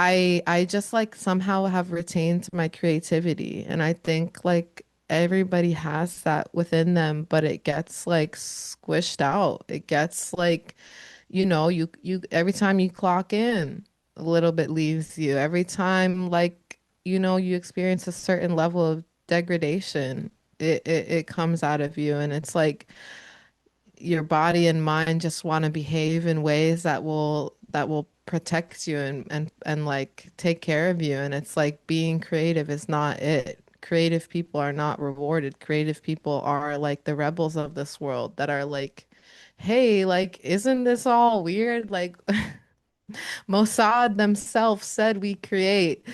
I just like somehow have retained my creativity, and I think like everybody has that within them, but it gets like squished out. It gets like, you every time you clock in, a little bit leaves you. Every time like, you experience a certain level of degradation, it comes out of you, and it's like your body and mind just want to behave in ways that will protect you and like take care of you. And it's like being creative is not it. Creative people are not rewarded. Creative people are like the rebels of this world that are like, hey, like, isn't this all weird? Like Mossad themselves said we create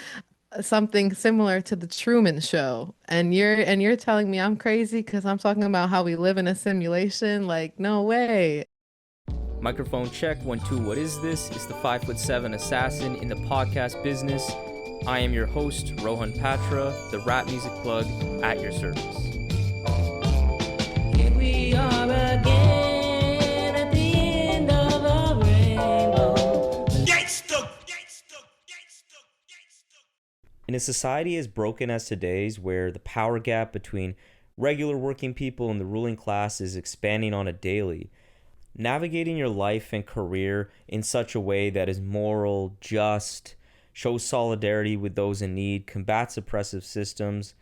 something similar to the Truman Show, and you're telling me I'm crazy because I'm talking about how we live in a simulation? Like, no way. Microphone check, 1 2. What is this? It's the 5'7" assassin in the podcast business. I am your host, Rohan Patra, the rap music plug at your service. Here we are again at the end of a rainbow. In a society as broken as today's, where the power gap between regular working people and the ruling class is expanding on a daily, navigating your life and career in such a way that is moral, just, shows solidarity with those in need, combats oppressive systems,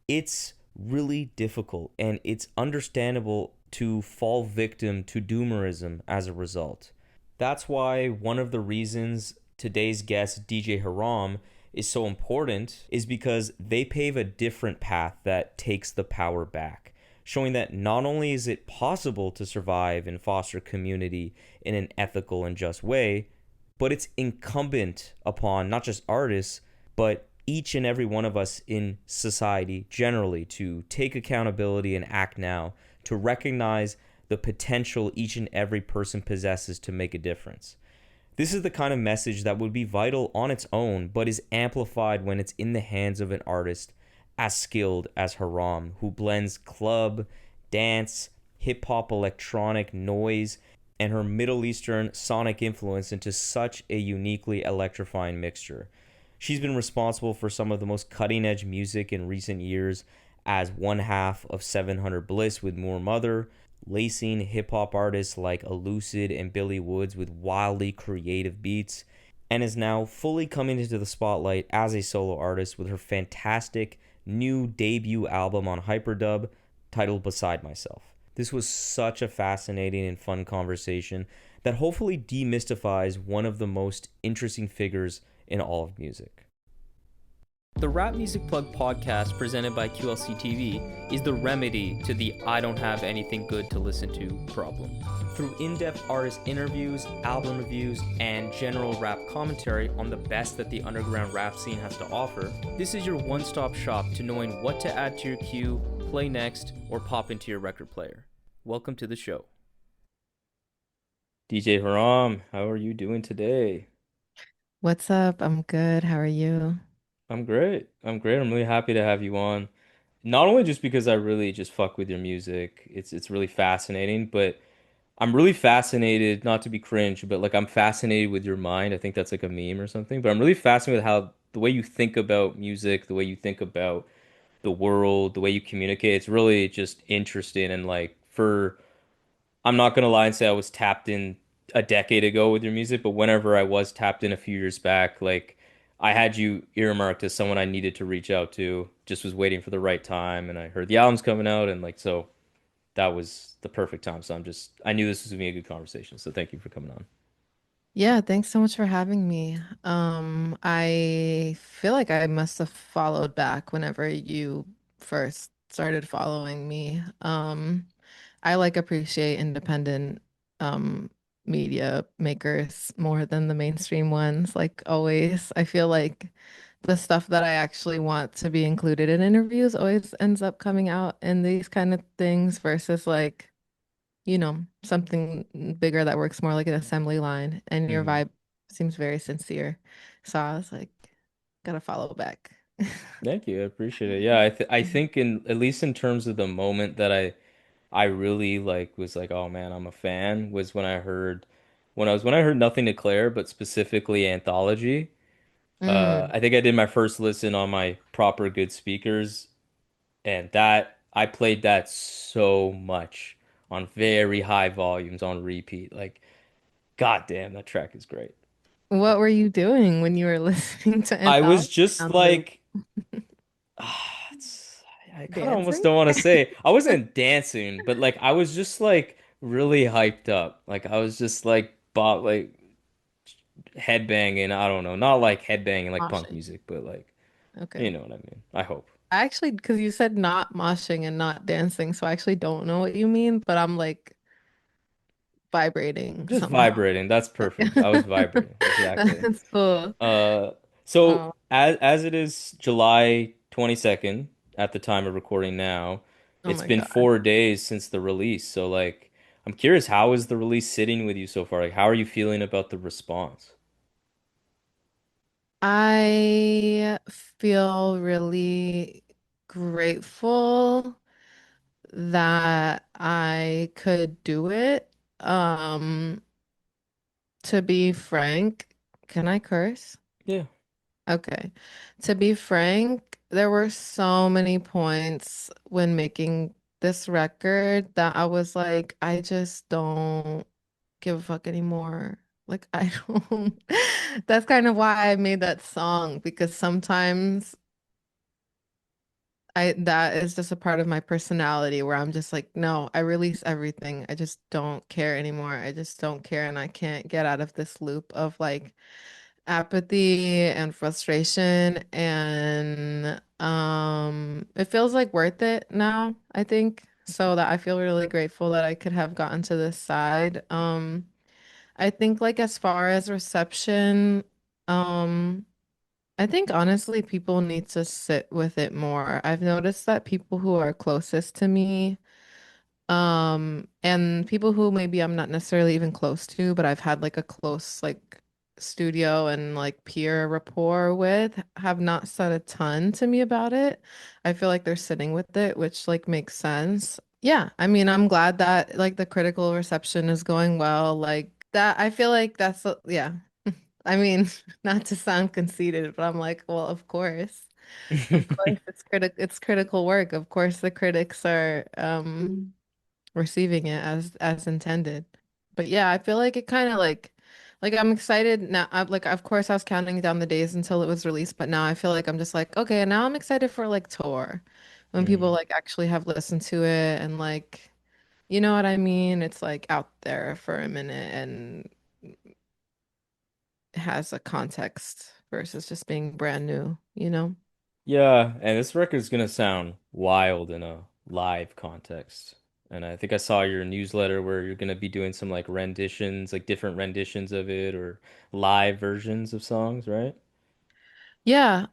it's really difficult, and it's understandable to fall victim to doomerism as a result. That's why one of the reasons today's guest, DJ Haram, is so important is because they pave a different path that takes the power back, showing that not only is it possible to survive and foster community in an ethical and just way, but it's incumbent upon not just artists, but each and every one of us in society generally to take accountability and act now, to recognize the potential each and every person possesses to make a difference. This is the kind of message that would be vital on its own, but is amplified when it's in the hands of an artist as skilled as Haram, who blends club, dance, hip hop, electronic, noise, and her Middle Eastern sonic influence into such a uniquely electrifying mixture. She's been responsible for some of the most cutting edge music in recent years as one half of 700 Bliss with Moor Mother, lacing hip hop artists like Elucid and Billy Woods with wildly creative beats, and is now fully coming into the spotlight as a solo artist with her fantastic new debut album on Hyperdub titled Beside Myself. This was such a fascinating and fun conversation that hopefully demystifies one of the most interesting figures in all of music. The Rap Music Plug podcast presented by QLC TV is the remedy to the I don't have anything good to listen to problem. Through in-depth artist interviews, album reviews, and general rap commentary on the best that the underground rap scene has to offer, this is your one-stop shop to knowing what to add to your queue, play next, or pop into your record player. Welcome to the show. DJ Haram, how are you doing today? What's up? I'm good. How are you? I'm great. I'm great. I'm really happy to have you on. Not only just because I really just fuck with your music, it's really fascinating, but I'm really fascinated, not to be cringe, but like I'm fascinated with your mind. I think that's like a meme or something, but I'm really fascinated with how the way you think about music, the way you think about the world, the way you communicate. It's really just interesting and like for I'm not gonna lie and say I was tapped in a decade ago with your music, but whenever I was tapped in a few years back, like I had you earmarked as someone I needed to reach out to. Just was waiting for the right time, and I heard the album's coming out, and like so that was the perfect time. So I knew this was gonna be a good conversation. So thank you for coming on. Yeah, thanks so much for having me. I feel like I must have followed back whenever you first started following me. I like appreciate independent um media makers more than the mainstream ones, like always. I feel like the stuff that I actually want to be included in interviews always ends up coming out in these kind of things versus like something bigger that works more like an assembly line. And your Hmm. vibe seems very sincere. So I was like, gotta follow back. Thank you. I appreciate it. Yeah, I think in at least in terms of the moment that I really like was like, oh man, I'm a fan was when I heard Nothing Declare, but specifically Anthology. Mm. I think I did my first listen on my proper good speakers, and that I played that so much on very high volumes on repeat. Like, goddamn, that track is great. What were you doing when you were listening to an I was album just on loop? like, it's, I kind of almost Dancing? don't want to say I wasn't dancing, but like I was just like really hyped up. Like I was just like bop like headbanging. I don't know, not like headbanging like punk Moshing. music, but like you Okay. know what I mean. I hope. I actually, because you said not moshing and not dancing, so I actually don't know what you mean, but I'm like vibrating Just somehow. vibrating. That's perfect. I was vibrating. Exactly. That's cool. Uh, so Oh, as it is July 22nd at the time of recording now, oh it's my been God. 4 days since the release. So like I'm curious, how is the release sitting with you so far? Like how are you feeling about the response? I feel really grateful that I could do it. To be frank, can I curse? Yeah. Okay. To be frank, there were so many points when making this record that I was like, I just don't give a fuck anymore. Like, I don't. That's kind of why I made that song because sometimes that is just a part of my personality where I'm just like, no, I release everything. I just don't care anymore. I just don't care and I can't get out of this loop of like apathy and frustration and it feels like worth it now, I think. So that I feel really grateful that I could have gotten to this side. I think like as far as reception, um I think honestly people need to sit with it more. I've noticed that people who are closest to me and people who maybe I'm not necessarily even close to, but I've had like a close like studio and like peer rapport with have not said a ton to me about it. I feel like they're sitting with it, which like makes sense. Yeah, I mean, I'm glad that like the critical reception is going well. Like that, I feel like yeah. I mean, not to sound conceited, but I'm like, well, of course. Of course, it's critical work. Of course, the critics are receiving it as intended. But yeah, I feel like it kind of like I'm excited now. Like of course I was counting down the days until it was released, but now I feel like I'm just like okay, now I'm excited for like tour when people Mm. like actually have listened to it and like you know what I mean? It's like out there for a minute and has a context versus just being brand new, you know? Yeah, and this record's gonna sound wild in a live context. And I think I saw your newsletter where you're gonna be doing some like renditions, like different renditions of it or live versions of songs, right? Yeah,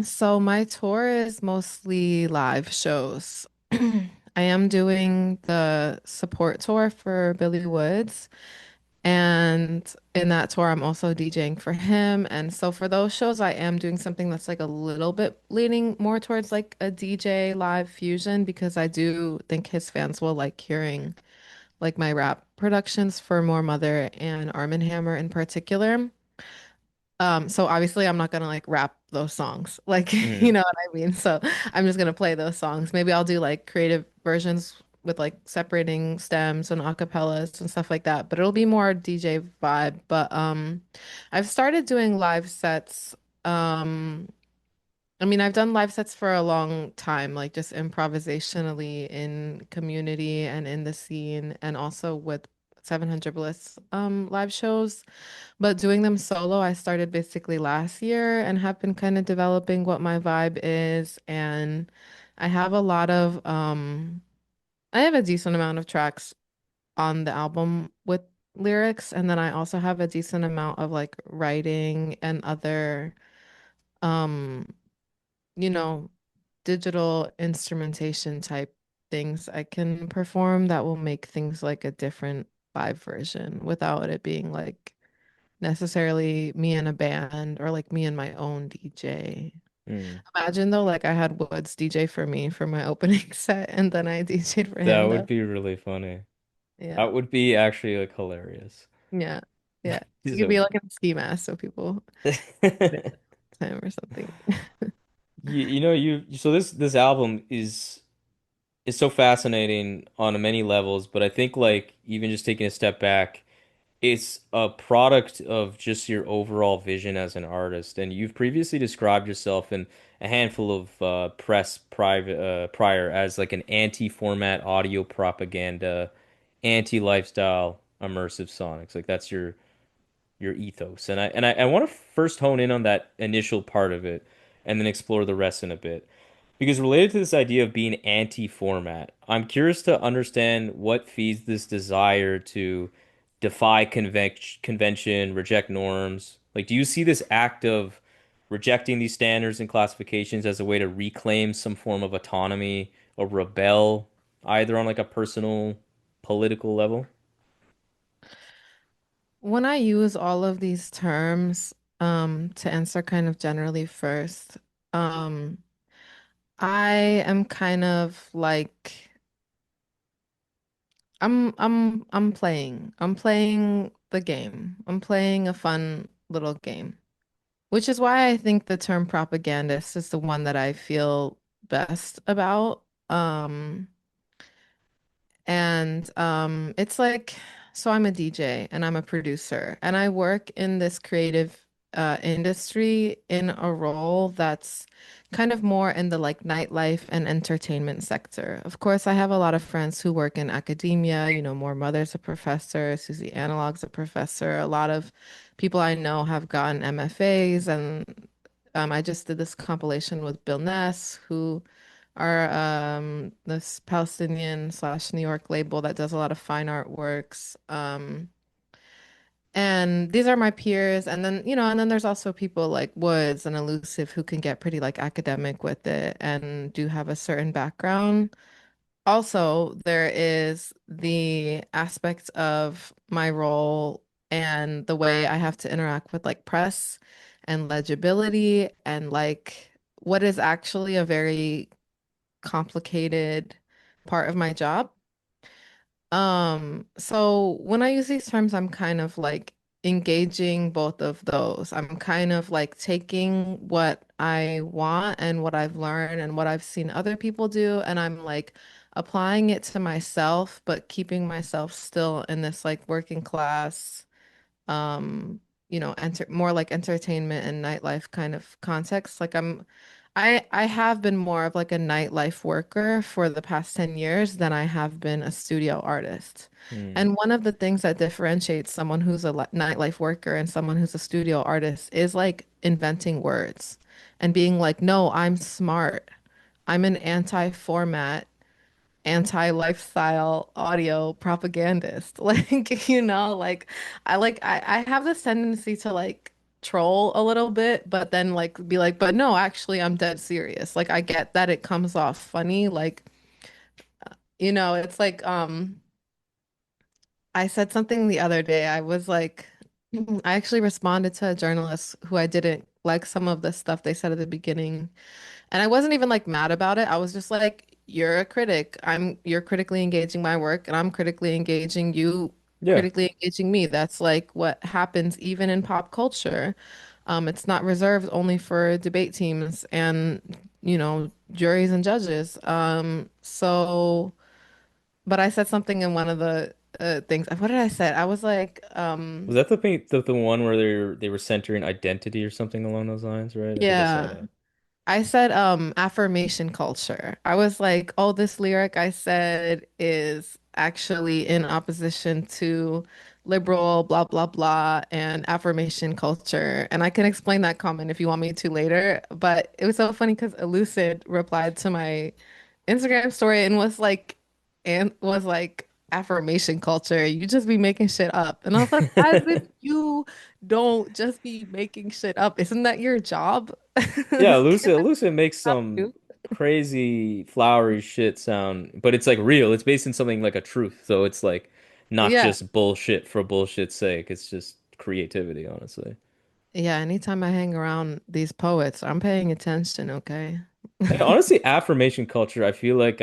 so my tour is mostly live shows. I am doing the support tour for Billy Woods, and in that tour, I'm also DJing for him. And so for those shows, I am doing something that's like a little bit leaning more towards like a DJ live fusion because I do think his fans will like hearing like my rap productions for Moor Mother and Armand in particular. So obviously I'm not gonna like rap those songs. Like, you Hmm. know what I mean? So I'm just gonna play those songs. Maybe I'll do like creative versions with like separating stems and acapellas and stuff like that, but it'll be more DJ vibe. But I've started doing live sets. Um I mean, I've done live sets for a long time, like just improvisationally in community and in the scene and also with 700 Bliss live shows. But doing them solo, I started basically last year and have been kind of developing what my vibe is. And I have a lot of, I have a decent amount of tracks on the album with lyrics. And then I also have a decent amount of like writing and other, um, you know, digital instrumentation type things I can perform that will make things like a different live version without it being like necessarily me and a band or like me and my own DJ. Hmm. Imagine though, like I had Woods DJ for me for my opening set and then I DJ'd for That him would though. be really funny. Yeah. That would be actually like hilarious. Yeah. Yeah. You could So be like in a ski mask so people. time or something. You so this album is so fascinating on many levels, but I think like even just taking a step back, it's a product of just your overall vision as an artist. And you've previously described yourself in a handful of press private prior as like an anti-format audio propaganda, anti-lifestyle immersive sonics. Like that's your ethos. And I want to first hone in on that initial part of it and then explore the rest in a bit. Because related to this idea of being anti-format, I'm curious to understand what feeds this desire to defy convention, reject norms. Like, do you see this act of rejecting these standards and classifications as a way to reclaim some form of autonomy or rebel, either on like a personal, political level? When I use all of these terms, to answer kind of generally first, um, I am kind of like I'm playing. I'm playing the game. I'm playing a fun little game, which is why I think the term propagandist is the one that I feel best about. And it's like, so I'm a DJ and I'm a producer, and I work in this creative industry in a role that's kind of more in the like nightlife and entertainment sector. Of course, I have a lot of friends who work in academia. Moor Mother's a professor, Susie Analog's a professor. A lot of people I know have gotten MFAs, and I just did this compilation with Bill Ness, who are this Palestinian slash New York label that does a lot of fine art works. And these are my peers. And then there's also people like Woods and Elusive who can get pretty like academic with it and do have a certain background. Also, there is the aspect of my role and the way I have to interact with like press and legibility and like what is actually a very complicated part of my job. So when I use these terms, I'm kind of like engaging both of those. I'm kind of like taking what I want and what I've learned and what I've seen other people do, and I'm like applying it to myself, but keeping myself still in this like working class enter more like entertainment and nightlife kind of context. I have been more of like a nightlife worker for the past 10 years than I have been a studio artist. Hmm. And one of the things that differentiates someone who's a nightlife worker and someone who's a studio artist is like inventing words and being like, no, I'm smart. I'm an anti-format anti-lifestyle audio propagandist. I have this tendency to like troll a little bit, but then like be like, but no, actually I'm dead serious. Like I get that it comes off funny. It's like I said something the other day. I was like, I actually responded to a journalist who I didn't like some of the stuff they said at the beginning. And I wasn't even like mad about it. I was just like, you're a critic. You're critically engaging my work and I'm critically engaging you, Yeah. critically engaging me. That's like what happens even in pop culture. It's not reserved only for debate teams and, juries and judges. But I said something in one of the things. What did I say? I was like, Was that the one where they were centering identity or something along those lines, right? I think I saw yeah. that. I said affirmation culture. I was like, oh, this lyric I said is actually in opposition to liberal blah blah blah and affirmation culture. And I can explain that comment if you want me to later. But it was so funny because Elucid replied to my Instagram story and was like affirmation culture. You just be making shit up. And I was like, as if you don't just be making shit up. Isn't that your job? Yeah, Can't Lucid makes stop some you. crazy flowery shit sound, but it's like real. It's based in something like a truth, so it's like not Yeah. just bullshit for bullshit's sake. It's just creativity, honestly. Yeah. Anytime I hang around these poets, I'm paying attention, okay? And honestly, affirmation culture, I feel like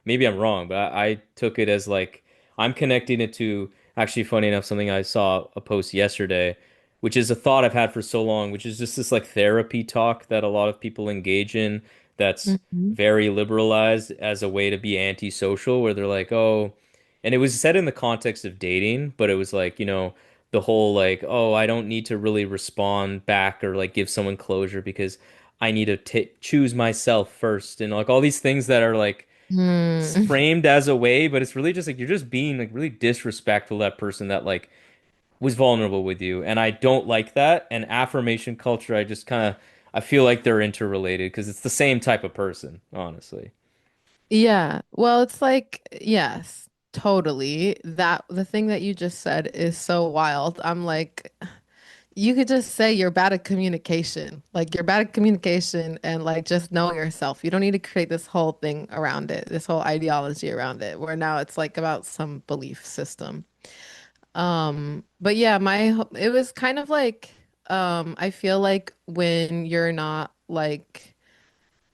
maybe I'm wrong, but I took it as like I'm connecting it to actually funny enough something I saw a post yesterday. which is a thought I've had for so long, which is just this like therapy talk that a lot of people engage in that's Hmm. very liberalized as a way to be antisocial, where they're like, oh, and it was said in the context of dating, but it was like, the whole like, oh, I don't need to really respond back or like give someone closure because I need to t choose myself first, and like all these things that are like Hmm. framed as a way, but it's really just like you're just being like really disrespectful to that person that like was vulnerable with you, and I don't like that. And affirmation culture, I just kind of I feel like they're interrelated because it's the same type of person, honestly. Yeah. Well, it's like, yes, totally. That the thing that you just said is so wild. I'm like, you could just say you're bad at communication. Like you're bad at communication and like just know yourself. You don't need to create this whole thing around it, this whole ideology around it, where now it's like about some belief system. But yeah, it was kind of like I feel like when you're not like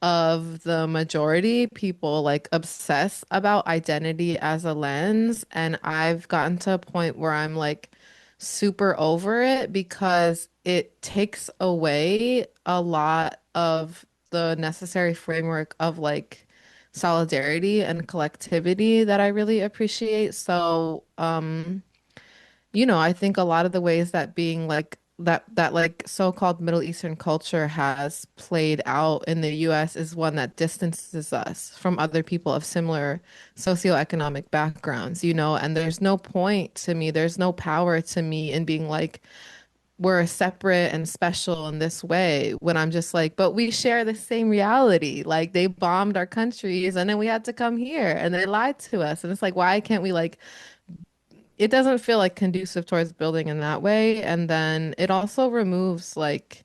of the majority, people like obsess about identity as a lens. And I've gotten to a point where I'm like super over it because it takes away a lot of the necessary framework of like solidarity and collectivity that I really appreciate. So, I think a lot of the ways that being like that like so-called Middle Eastern culture has played out in the US is one that distances us from other people of similar socioeconomic backgrounds, and there's no point to me, there's no power to me in being like we're separate and special in this way when I'm just like, but we share the same reality. Like they bombed our countries and then we had to come here and they lied to us. And it's like, why can't we like it doesn't feel like conducive towards building in that way. And then it also removes like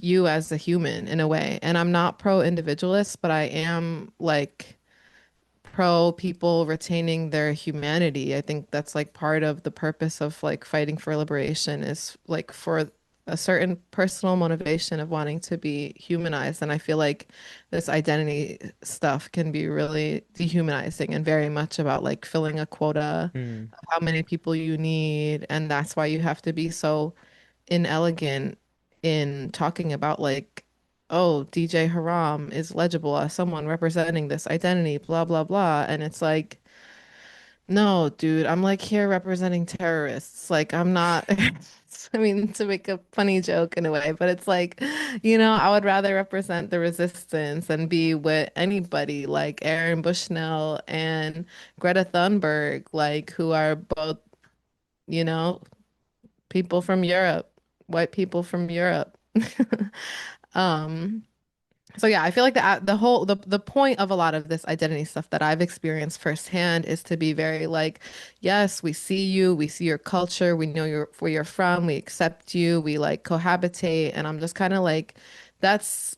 you as a human in a way. And I'm not pro individualist, but I am like pro people retaining their humanity. I think that's like part of the purpose of like fighting for liberation is like for a certain personal motivation of wanting to be humanized. And I feel like this identity stuff can be really dehumanizing and very much about like filling a quota Hmm. of how many people you need. And that's why you have to be so inelegant in talking about like, oh, DJ Haram is legible as someone representing this identity, blah, blah, blah. And it's like, no, dude, I'm like here representing terrorists. Like, I'm not, I mean, to make a funny joke in a way, but it's like, I would rather represent the resistance and be with anybody like Aaron Bushnell and Greta Thunberg, like, who are both, you know, people from Europe, white people from Europe. Um, so yeah, I feel like the point of a lot of this identity stuff that I've experienced firsthand is to be very like, yes, we see you, we see your culture, we know where you're from, we accept you, we like cohabitate, and I'm just kind of like, that's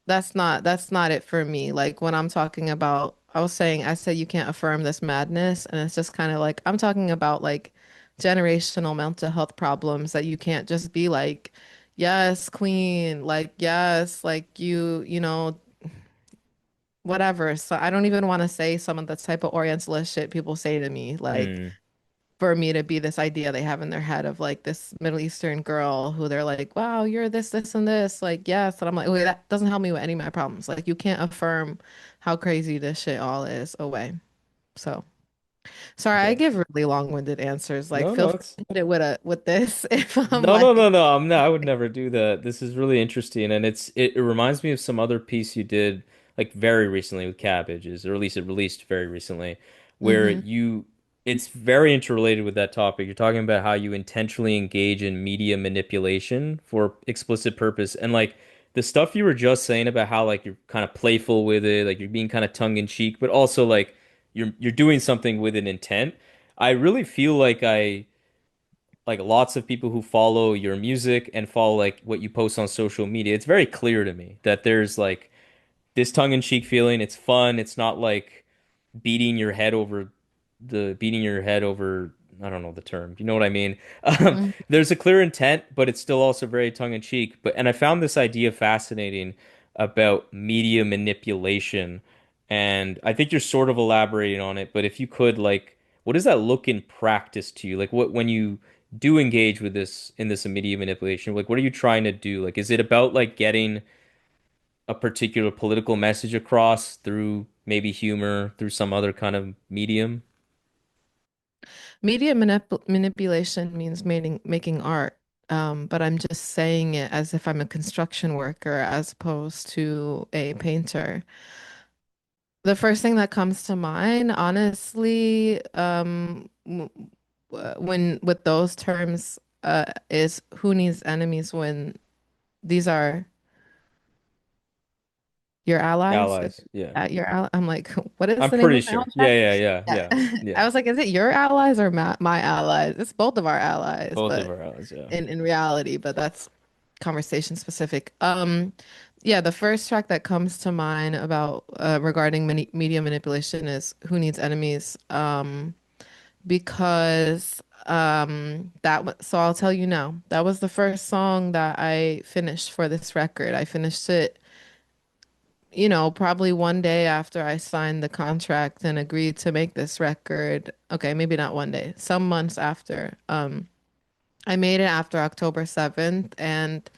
that's not it for me. Like when I'm talking about, I said you can't affirm this madness, and it's just kind of like I'm talking about like generational mental health problems that you can't just be like, yes, queen, like yes, like whatever. So I don't even want to say some of the type of Orientalist shit people say to me, like Hmm. for me to be this idea they have in their head of like this Middle Eastern girl who they're like, wow, you're this, this, and this. Like, yes. And I'm like, wait, that doesn't help me with any of my problems. Like, you can't affirm how crazy this shit all is away. So, sorry, I Yeah. give really long-winded answers. Like, No, feel no, free it's to hit it with this if I'm no, no, no, like, no. I'm not. I would never do that. This is really interesting, and it reminds me of some other piece you did like very recently with cabbages, or at least it released very recently, where mm-hmm, you it's very interrelated with that topic. You're talking about how you intentionally engage in media manipulation for explicit purpose, and like the stuff you were just saying about how like you're kind of playful with it, like you're being kind of tongue in cheek, but also like you're doing something with an intent. I really feel like I like lots of people who follow your music and follow like what you post on social media, it's very clear to me that there's like this tongue-in-cheek feeling. It's fun. It's not like beating your head over beating your head over, I don't know the term. You know what I mean? mm-hmm, There's a clear intent, but it's still also very tongue-in-cheek. And I found this idea fascinating about media manipulation, and I think you're sort of elaborating on it, but if you could like what does that look in practice to you? Like what when you do engage with this in this media manipulation? Like, what are you trying to do? Like, is it about like getting a particular political message across through maybe humor, through some other kind of medium? Manipulation means making art. But I'm just saying it as if I'm a construction worker as opposed to a painter. The first thing that comes to mind, honestly, when with those terms, is who needs enemies when these are your allies? Allies. Yeah. At your ally, I'm like, what is I'm the name pretty of the sure. soundtrack? Yeah, Yeah. I was like, is it your allies or my allies? It's both of our allies, Both of but our allies, yeah. in reality, but that's conversation specific. Yeah, the first track that comes to mind about regarding media manipulation is "Who Needs Enemies." Because so I'll tell you now, that was the first song that I finished for this record. I finished it, probably one day after I signed the contract and agreed to make this record. Okay, maybe not one day, some months after. I made it after October 7th, and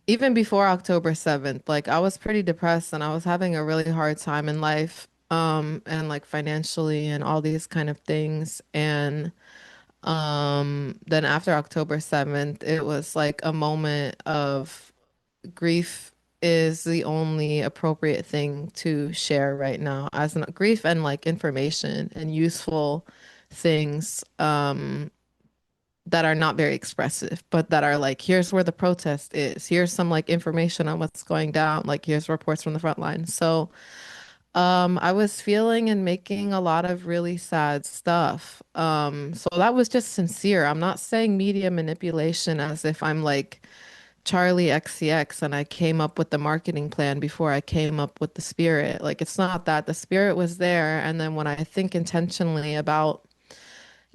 even before October 7th, like I was pretty depressed and I was having a really hard time in life, and like financially and all these kind of things. And then after October 7th, it was like a moment of grief is the only appropriate thing to share right now as an grief and like information and useful things that are not very expressive, but that are like, here's where the protest is. Here's some like information on what's going down. Like here's reports from the front line. So I was feeling and making a lot of really sad stuff. So that was just sincere. I'm not saying media manipulation as if I'm like Charlie XCX and I came up with the marketing plan before I came up with the spirit. Like it's not that. The spirit was there. And then when I think intentionally about,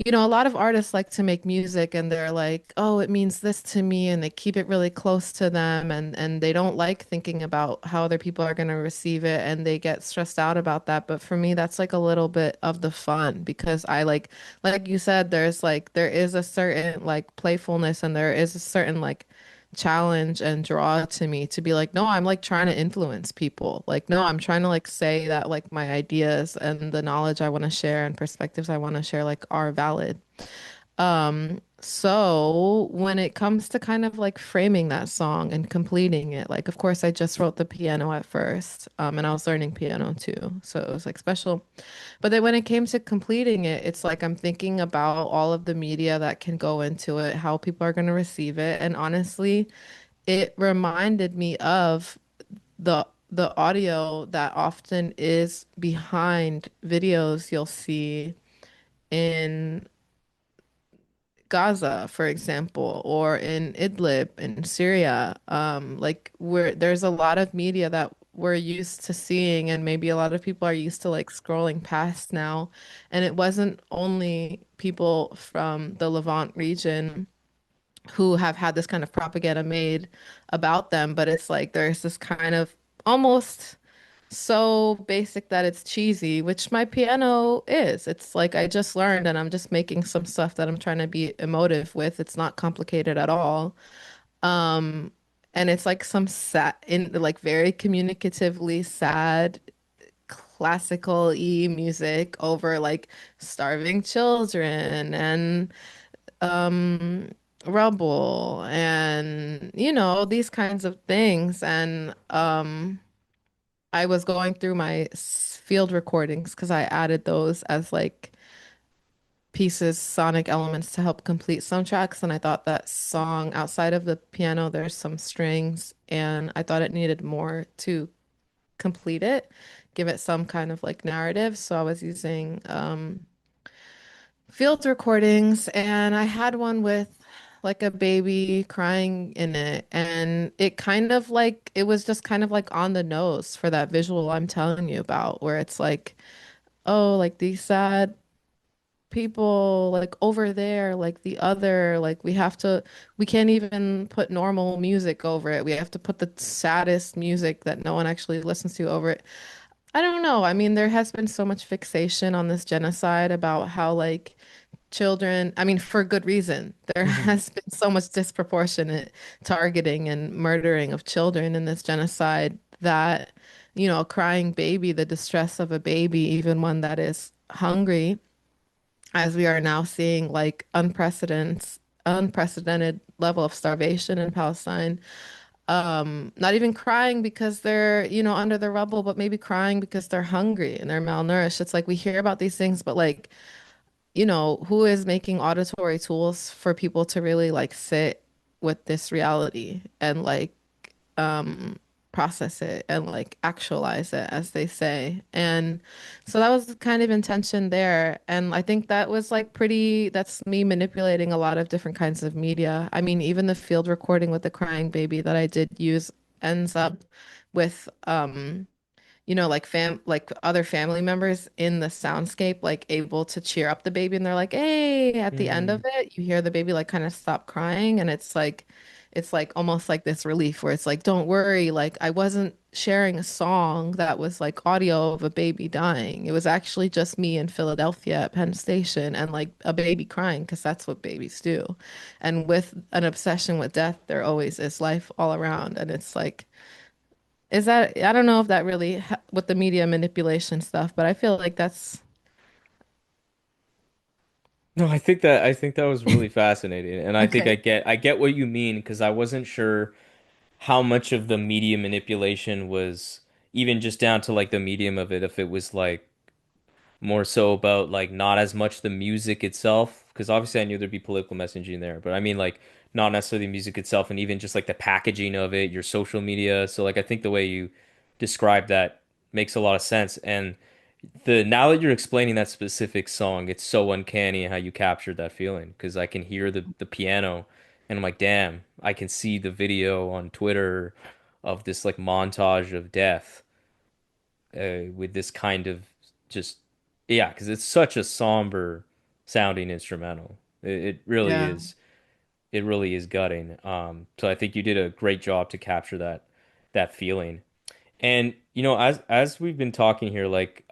a lot of artists like to make music and they're like, oh, it means this to me, and they keep it really close to them, and they don't like thinking about how other people are going to receive it, and they get stressed out about that. But for me, that's like a little bit of the fun because I like you said, there is a certain like playfulness and there is a certain like challenge and draw to me to be like, no, I'm like trying to influence people. Like, no, I'm trying to like say that like my ideas and the knowledge I want to share and perspectives I want to share like are valid. So when it comes to kind of like framing that song and completing it, like of course I just wrote the piano at first, and I was learning piano too, so it was like special. But then when it came to completing it, it's like I'm thinking about all of the media that can go into it, how people are going to receive it, and honestly, it reminded me of the audio that often is behind videos you'll see in Gaza, for example, or in Idlib in Syria, like where there's a lot of media that we're used to seeing, and maybe a lot of people are used to like scrolling past now. And it wasn't only people from the Levant region who have had this kind of propaganda made about them, but it's like there's this kind of almost so basic that it's cheesy, which my piano is. It's like I just learned and I'm just making some stuff that I'm trying to be emotive with. It's not complicated at all. Um, and it's like some sad in like very communicatively sad classical e music over like starving children and um rubble and these kinds of things. And I was going through my field recordings because I added those as like pieces, sonic elements to help complete some tracks. And I thought that song outside of the piano, there's some strings, and I thought it needed more to complete it, give it some kind of like narrative. So I was using field recordings, and I had one with like a baby crying in it, and it kind of like it was just kind of like on the nose for that visual I'm telling you about, where it's like, oh, like these sad people like over there, like the other, like we can't even put normal music over it. We have to put the saddest music that no one actually listens to over it. I don't know. I mean, there has been so much fixation on this genocide about how like children. I mean, for good reason. There Hmm. has been so much disproportionate targeting and murdering of children in this genocide that, a crying baby, the distress of a baby, even one that is hungry, as we are now seeing like unprecedented level of starvation in Palestine. Not even crying because they're, under the rubble, but maybe crying because they're hungry and they're malnourished. It's like we hear about these things, but like, who is making auditory tools for people to really like sit with this reality and like um process it and like actualize it, as they say. And so that was kind of intention there. And I think that was like that's me manipulating a lot of different kinds of media. I mean, even the field recording with the crying baby that I did use ends up with like other family members in the soundscape, like able to cheer up the baby, and they're like, "Hey!" At the end of Mm. it, you hear the baby like kind of stop crying, and it's like almost like this relief where it's like, "Don't worry, like I wasn't sharing a song that was like audio of a baby dying. It was actually just me in Philadelphia at Penn Station and like a baby crying because that's what babies do." And with an obsession with death, there always is life all around, and it's like. Is that, I don't know if that really with the media manipulation stuff, but I feel like that's No, I think that was really fascinating, and I think okay. I get what you mean because I wasn't sure how much of the media manipulation was even just down to like the medium of it, if it was like more so about like not as much the music itself, because obviously I knew there'd be political messaging there, but I mean like not necessarily the music itself and even just like the packaging of it, your social media. So like I think the way you describe that makes a lot of sense. And the now that you're explaining that specific song, it's so uncanny how you captured that feeling because I can hear the piano and I'm like, damn, I can see the video on Twitter of this like montage of death with this kind of just yeah, because it's such a somber sounding instrumental. It really Yeah. is. It really is gutting. So I think you did a great job to capture that feeling. And as we've been talking here, like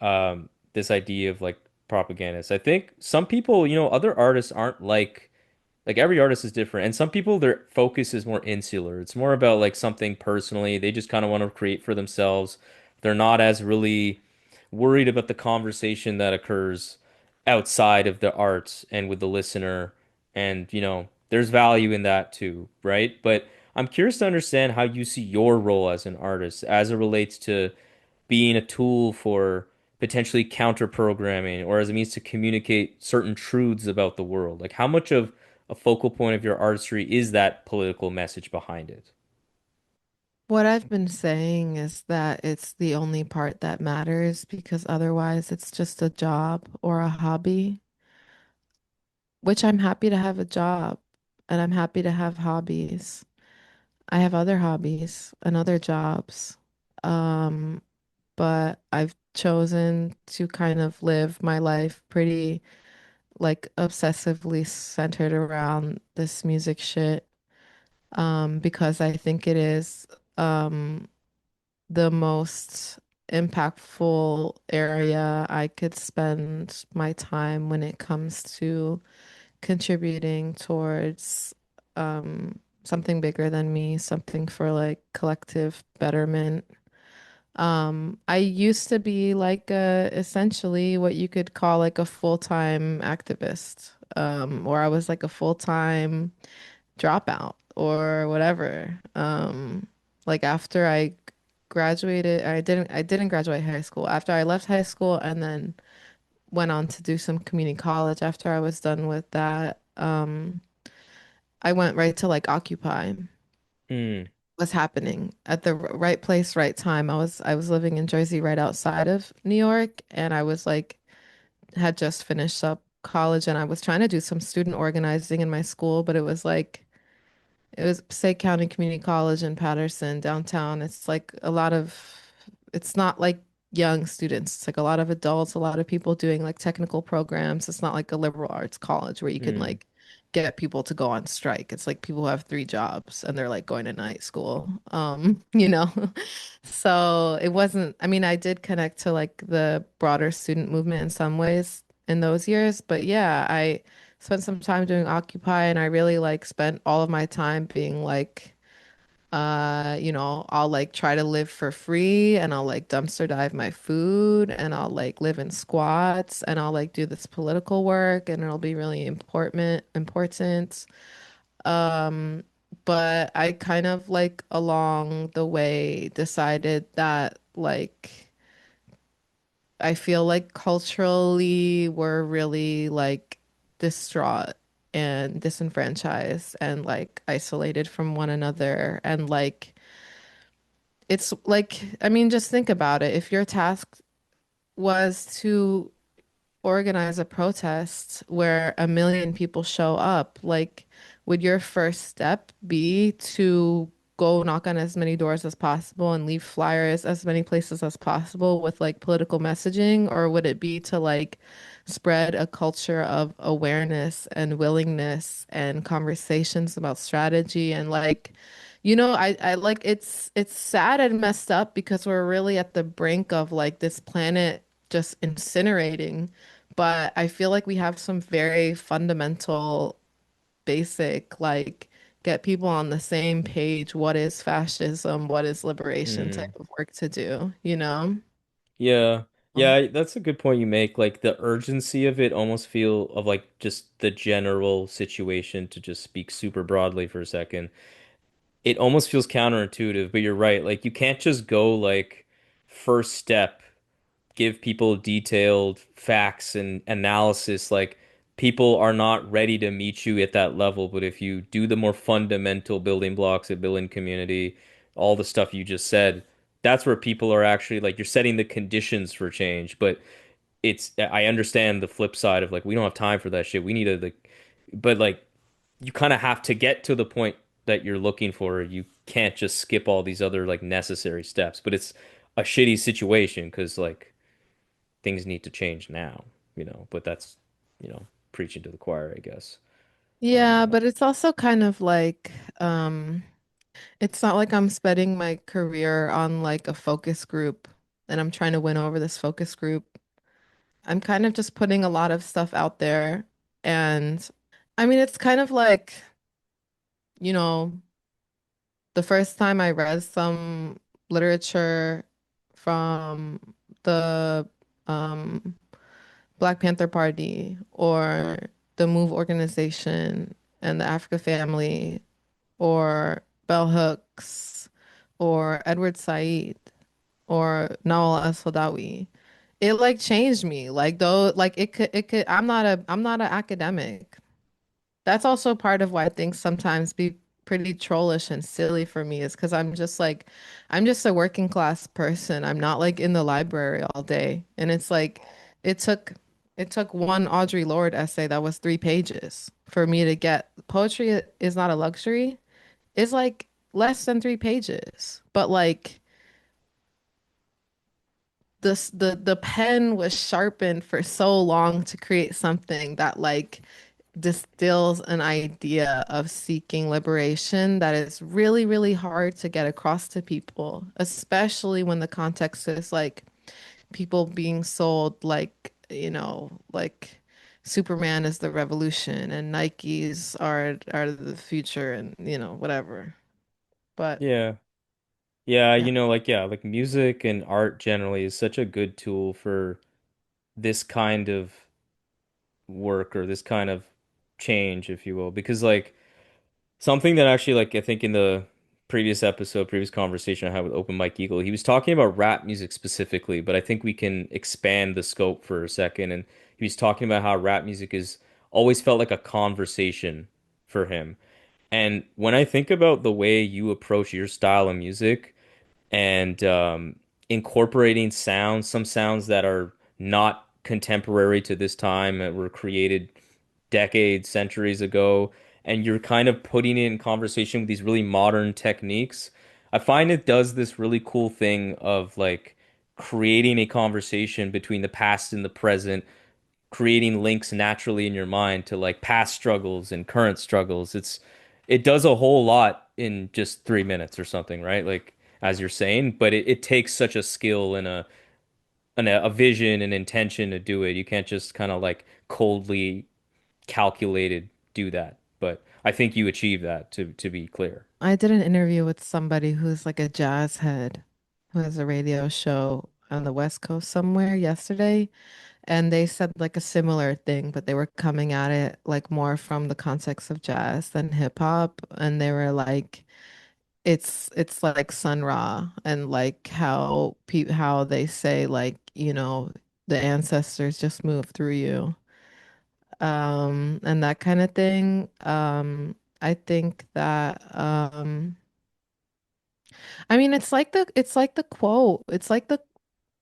this idea of like propagandists, I think some people, other artists aren't like every artist is different, and some people their focus is more insular. It's more about like something personally. They just kind of want to create for themselves. They're not as really worried about the conversation that occurs outside of the art and with the listener. And there's value in that too, right? But I'm curious to understand how you see your role as an artist as it relates to being a tool for potentially counter programming or as a means to communicate certain truths about the world. Like how much of a focal point of your artistry is that political message behind it? What I've been saying is that it's the only part that matters because otherwise it's just a job or a hobby, which I'm happy to have a job and I'm happy to have hobbies. I have other hobbies and other jobs. Um, but I've chosen to kind of live my life pretty like obsessively centered around this music shit, because I think it is um, the most impactful area I could spend my time when it comes to contributing towards something bigger than me, something for like collective betterment. I used to be like essentially what you could call like a full-time activist, or I was like a full-time dropout or whatever. Like after I graduated, I didn't graduate high school. After I left high school and then went on to do some community college after I was done with that, I went right to like Occupy. Hmm. Was happening at the right place, right time. I was living in Jersey right outside of New York, and I was like had just finished up college and I was trying to do some student organizing in my school, but it was Passaic County Community College in Patterson downtown. It's not like young students. It's like a lot of adults, a lot of people doing like technical programs. It's not like a liberal arts college where you can Hmm. like get people to go on strike. It's like people who have three jobs and they're like going to night school. So it wasn't, I mean, I did connect to like the broader student movement in some ways in those years, but yeah, spent some time doing Occupy, and I really like spent all of my time being like, I'll like try to live for free, and I'll like dumpster dive my food, and I'll like live in squats, and I'll like do this political work, and it'll be really important. Um, but I kind of like along the way decided that like I feel like culturally we're really like distraught and disenfranchised and like isolated from one another. And like, it's like, I mean, just think about it. If your task was to organize a protest where a million people show up, like, would your first step be to go knock on as many doors as possible and leave flyers as many places as possible with like political messaging? Or would it be to like spread a culture of awareness and willingness and conversations about strategy and like, I like it's sad and messed up because we're really at the brink of like this planet just incinerating. But I feel like we have some very fundamental, basic, like get people on the same page. What is fascism? What is liberation type Mm. of work to do, you know? Yeah. Yeah, that's a good point you make. Like the urgency of it almost feel of like just the general situation to just speak super broadly for a second. It almost feels counterintuitive, but you're right. Like you can't just go like first step, give people detailed facts and analysis. Like people are not ready to meet you at that level. But if you do the more fundamental building blocks of building community, all the stuff you just said, that's where people are actually like you're setting the conditions for change. But I understand the flip side of like we don't have time for that shit. We need to like, but like you kind of have to get to the point that you're looking for. You can't just skip all these other like necessary steps. But it's a shitty situation because like things need to change now, but that's, preaching to the choir, I guess. Yeah, Uh, but it's also kind of like, it's not like I'm spending my career on like a focus group and I'm trying to win over this focus group. I'm kind of just putting a lot of stuff out there. And I mean, it's kind of like, you know, the first time I read some literature from the um, Black Panther Party or the Move organization and the Africa Family or Bell Hooks or Edward Said or Nawal al-Saadawi, it like changed me. Like though, like it could. I'm not an academic. That's also part of why things sometimes be pretty trollish and silly for me is because I'm just a working class person. I'm not like in the library all day. And it's like it took it took one Audre Lorde essay that was 3 pages for me to get poetry is not a luxury. It's like less than 3 pages. But like the pen was sharpened for so long to create something that like distills an idea of seeking liberation that is really, really hard to get across to people, especially when the context is like people being sold like, like Superman is the revolution and Nikes are the future and whatever. But yeah. Yeah, yeah. like music and art generally is such a good tool for this kind of work or this kind of change, if you will, because like something that actually, like, I think in the previous conversation I had with Open Mike Eagle, he was talking about rap music specifically, but I think we can expand the scope for a second. And he was talking about how rap music is always felt like a conversation for him. And when I think about the way you approach your style of music and incorporating some sounds that are not contemporary to this time, that were created decades, centuries ago, and you're kind of putting it in conversation with these really modern techniques. I find it does this really cool thing of like creating a conversation between the past and the present, creating links naturally in your mind to like past struggles and current struggles. It does a whole lot in just 3 minutes or something, right? Like as you're saying, but it takes such a skill and a vision and intention to do it. You can't just kind of like coldly calculated do that. But I think you achieve that to be clear. I did an interview with somebody who's like a jazz head who has a radio show on the West Coast somewhere yesterday. And they said like a similar thing, but they were coming at it like more from the context of jazz than hip hop. And they were like, it's like Sun Ra and like how they say like, the ancestors just move through you. And that kind of thing. I think that I mean it's like the quote. It's like the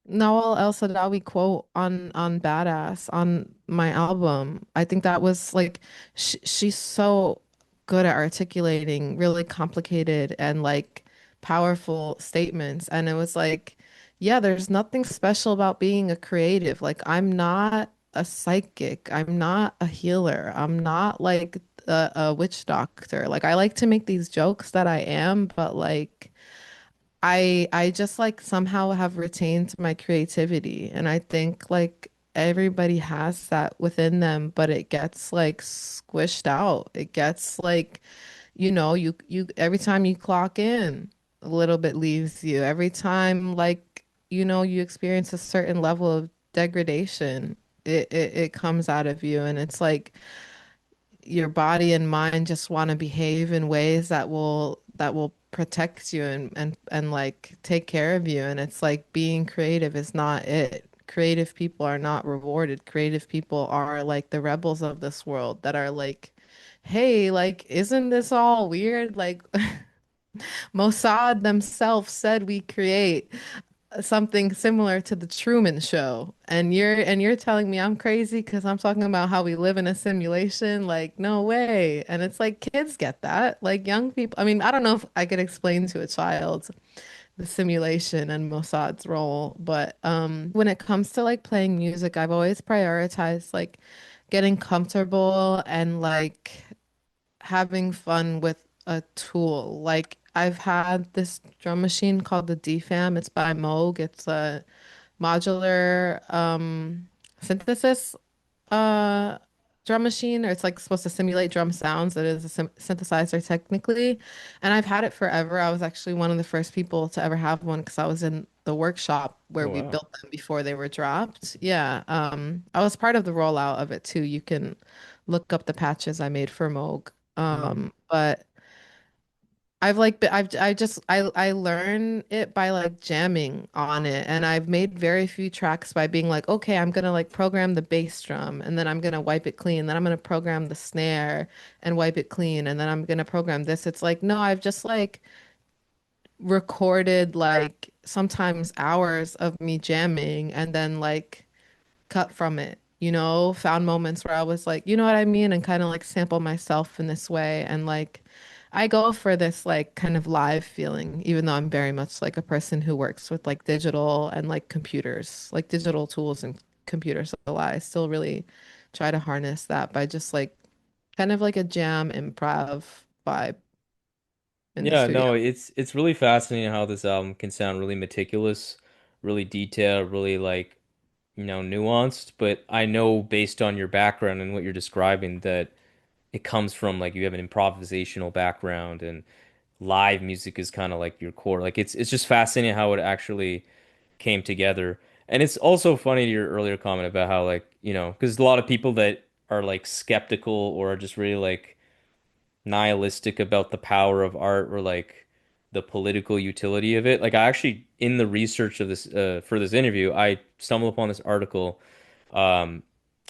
Nawal El Saadawi quote on Badass on my album. I think that was like she's so good at articulating really complicated and like powerful statements. And it was like, yeah, there's nothing special about being a creative. Like I'm not a psychic. I'm not a healer. I'm not like a witch doctor. Like I like to make these jokes that I am, but like I just like somehow have retained my creativity and I think like everybody has that within them, but it gets like squished out. It gets like, you every time you clock in, a little bit leaves you. Every time like, you experience a certain level of degradation, it comes out of you and it's like your body and mind just want to behave in ways that will protect you and like take care of you and it's like being creative is not it. Creative people are not rewarded. Creative people are like the rebels of this world that are like, hey, like isn't this all weird? Like Mossad themselves said we create something similar to the Truman Show. And you're telling me I'm crazy because I'm talking about how we live in a simulation? Like, no way. And it's like kids get that. Like young people. I mean, I don't know if I could explain to a child the simulation and Mossad's role, but when it comes to like playing music, I've always prioritized like getting comfortable and like having fun with a tool. Like I've had this drum machine called the DFAM. It's by Moog. It's a modular synthesis uh drum machine, or it's like supposed to simulate drum sounds. It is a synthesizer technically. And I've had it forever. I was actually one of the first people to ever have one because I was in the workshop where Oh we wow. built them before they were dropped. Yeah. I was part of the rollout of it too. You can look up the patches I made for Moog. Mm. But I learn it by like jamming on it, and I've made very few tracks by being like, okay, I'm gonna like program the bass drum, and then I'm gonna wipe it clean, then I'm gonna program the snare and wipe it clean, and then I'm gonna program this. It's like, no, I've just like recorded like sometimes hours of me jamming, and then like cut from it, found moments where I was like, you know what I mean? And kind of like sample myself in this way. And like, I go for this like kind of live feeling, even though I'm very much like a person who works with like digital and like computers, like digital tools and computers. So I still really try to harness that by just like kind of like a jam improv vibe in the Yeah, studio. no, it's really fascinating how this album can sound really meticulous, really detailed, really like, nuanced, but I know based on your background and what you're describing that it comes from like you have an improvisational background and live music is kind of like your core. Like it's just fascinating how it actually came together. And it's also funny to your earlier comment about how like, because a lot of people that are like skeptical or are just really like nihilistic about the power of art or like the political utility of it. Like I actually in the research of this for this interview, I stumbled upon this article um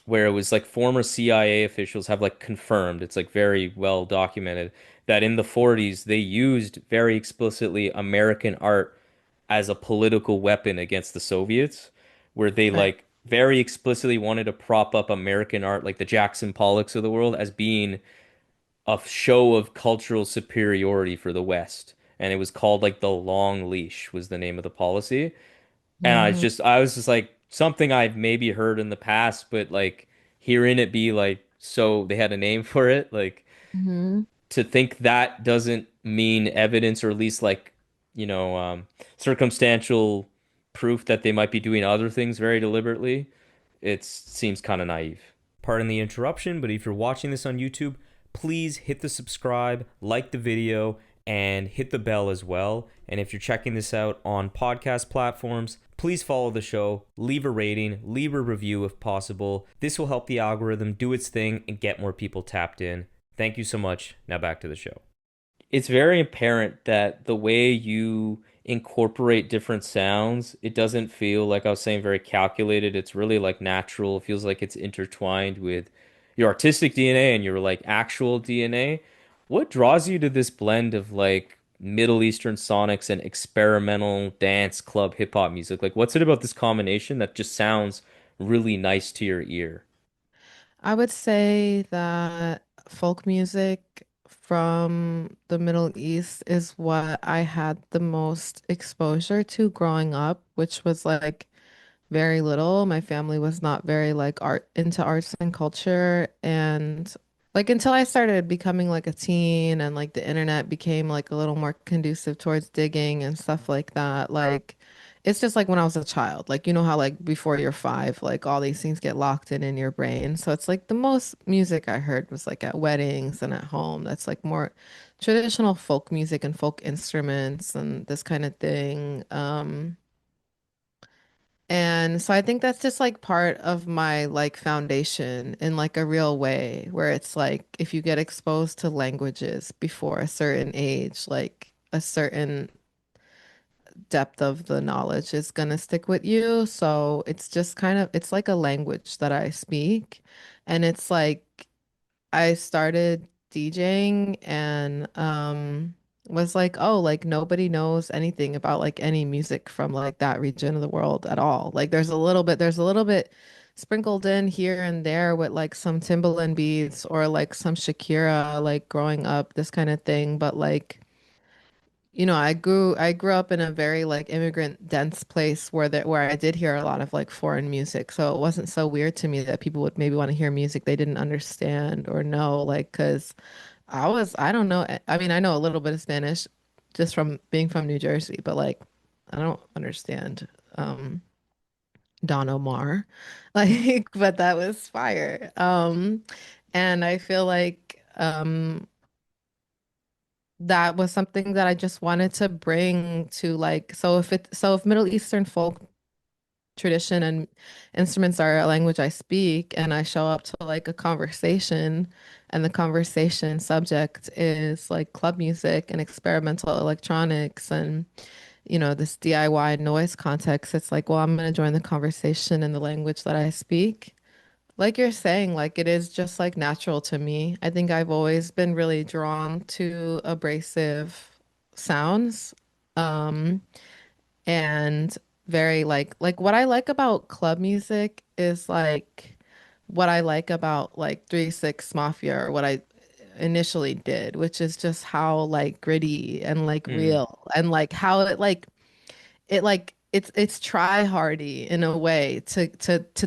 where it was like former CIA officials have like confirmed, it's like very well documented that in the 40s they used very explicitly American art as a political weapon against the Soviets, where they Right. like very explicitly wanted to prop up American art like the Jackson Pollocks of the world as being a show of cultural superiority for the West. And it was called like the long leash was the name of the policy. And Mm-hmm. I was just like something I've maybe heard in the past, but like hearing it be like so they had a name for it, like Mm-hmm. to think that doesn't mean evidence or at least like, circumstantial proof that they might be doing other things very deliberately. It seems kind of naive. Pardon the interruption, but if you're watching this on YouTube, please hit the subscribe, like the video, and hit the bell as well. And if you're checking this out on podcast platforms, please follow the show, leave a rating, leave a review if possible. This will help the algorithm do its thing and get more people tapped in. Thank you so much. Now back to the show. It's very apparent that the way you incorporate different sounds, it doesn't feel like I was saying very calculated. It's really like natural. It feels like it's intertwined with your artistic DNA and your like actual DNA. What draws you to this blend of like Middle Eastern sonics and experimental dance club hip hop music? Like, what's it about this combination that just sounds really nice to your ear? I would say that folk music from the Middle East is what I had the most exposure to growing up, which was like very little. My family was not very like art into arts and culture. And like until I started becoming like a teen and like the internet became like a little more conducive towards digging and stuff like that. Like it's just like when I was a child, like you know how like before you're five, like all these things get locked in your brain. So it's like the most music I heard was like at weddings and at home. That's like more traditional folk music and folk instruments and this kind of thing. And so I think that's just like part of my like foundation in like a real way, where it's like if you get exposed to languages before a certain age, like a certain depth of the knowledge is gonna stick with you. So it's just kind of it's like a language that I speak. And it's like I started DJing and was like, oh, like nobody knows anything about like any music from like that region of the world at all. Like there's a little bit sprinkled in here and there with like some Timbaland beats or like some Shakira like growing up, this kind of thing. But like I grew up in a very like immigrant dense place where I did hear a lot of like foreign music. So it wasn't so weird to me that people would maybe want to hear music they didn't understand or know, like, 'cause I don't know. I mean, I know a little bit of Spanish just from being from New Jersey, but like I don't understand Don Omar. Like, but that was fire. And I feel like that was something that I just wanted to bring to like so if Middle Eastern folk tradition and instruments are a language I speak and I show up to like a conversation and the conversation subject is like club music and experimental electronics and this DIY noise context, it's like, well, I'm going to join the conversation in the language that I speak. Like you're saying, like it is just like natural to me. I think I've always been really drawn to abrasive sounds. Um, and very like what I like about club music is like what I like about like 3 6 Mafia or what I initially did, which is just how like gritty and like Hmm. real and like how it's try hardy in a way to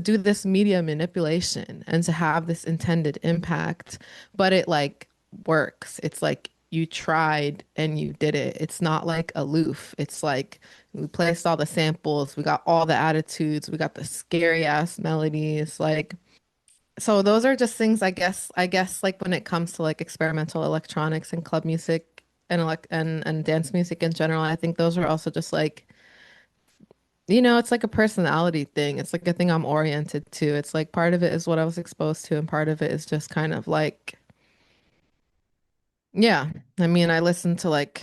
do this media manipulation and to have this intended impact, but it like works. It's like you tried and you did it. It's not like aloof. It's like we placed all the samples, we got all the attitudes, we got the scary ass melodies, like so those are just things I guess like when it comes to like experimental electronics and club music and and dance music in general, I think those are also just like it's like a personality thing. It's like a thing I'm oriented to. It's like part of it is what I was exposed to, and part of it is just kind of like, yeah. I mean, I listened to like,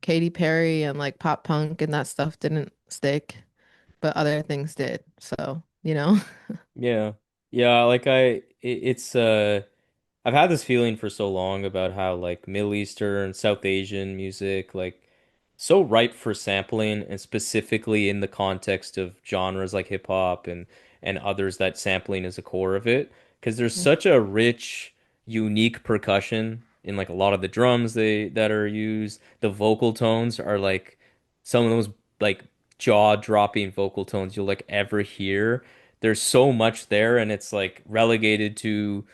Katy Perry and like pop punk, and that stuff didn't stick, but other things did. So, Yeah. Yeah, like it's I've had this feeling for so long about how like Middle Eastern, South Asian music, like so ripe for sampling, and specifically in the context of genres like hip hop and others that sampling is a core of it. Because there's such a rich, unique percussion in like a lot of the drums that are used. The vocal tones are like some of those like jaw-dropping vocal tones you'll like ever hear. There's so much there, and it's like relegated to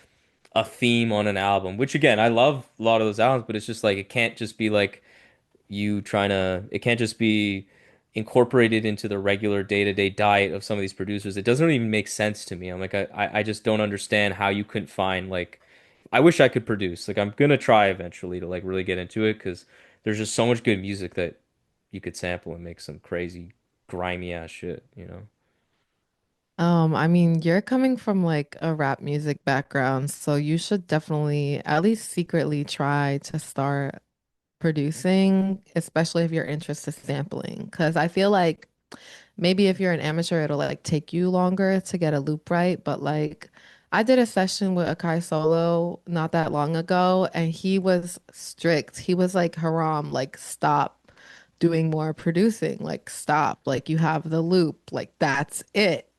a theme on an album, which again, I love a lot of those albums, but it's just like it can't just be like it can't just be incorporated into the regular day-to-day diet of some of these producers. It doesn't even make sense to me. I'm like, I just don't understand how you couldn't find like, I wish I could produce. Like, I'm gonna try eventually to like really get into it because there's just so much good music that you could sample and make some crazy grimy ass shit, you know? I mean, you're coming from like a rap music background, so you should definitely at least secretly try to start producing, especially if you're interested sampling. Because I feel like maybe if you're an amateur, it'll like take you longer to get a loop right. But like, I did a session with Akai Solo not that long ago, and he was strict. He was like, Haram, like, stop doing more producing. Like, stop. Like, you have the loop. Like, that's it.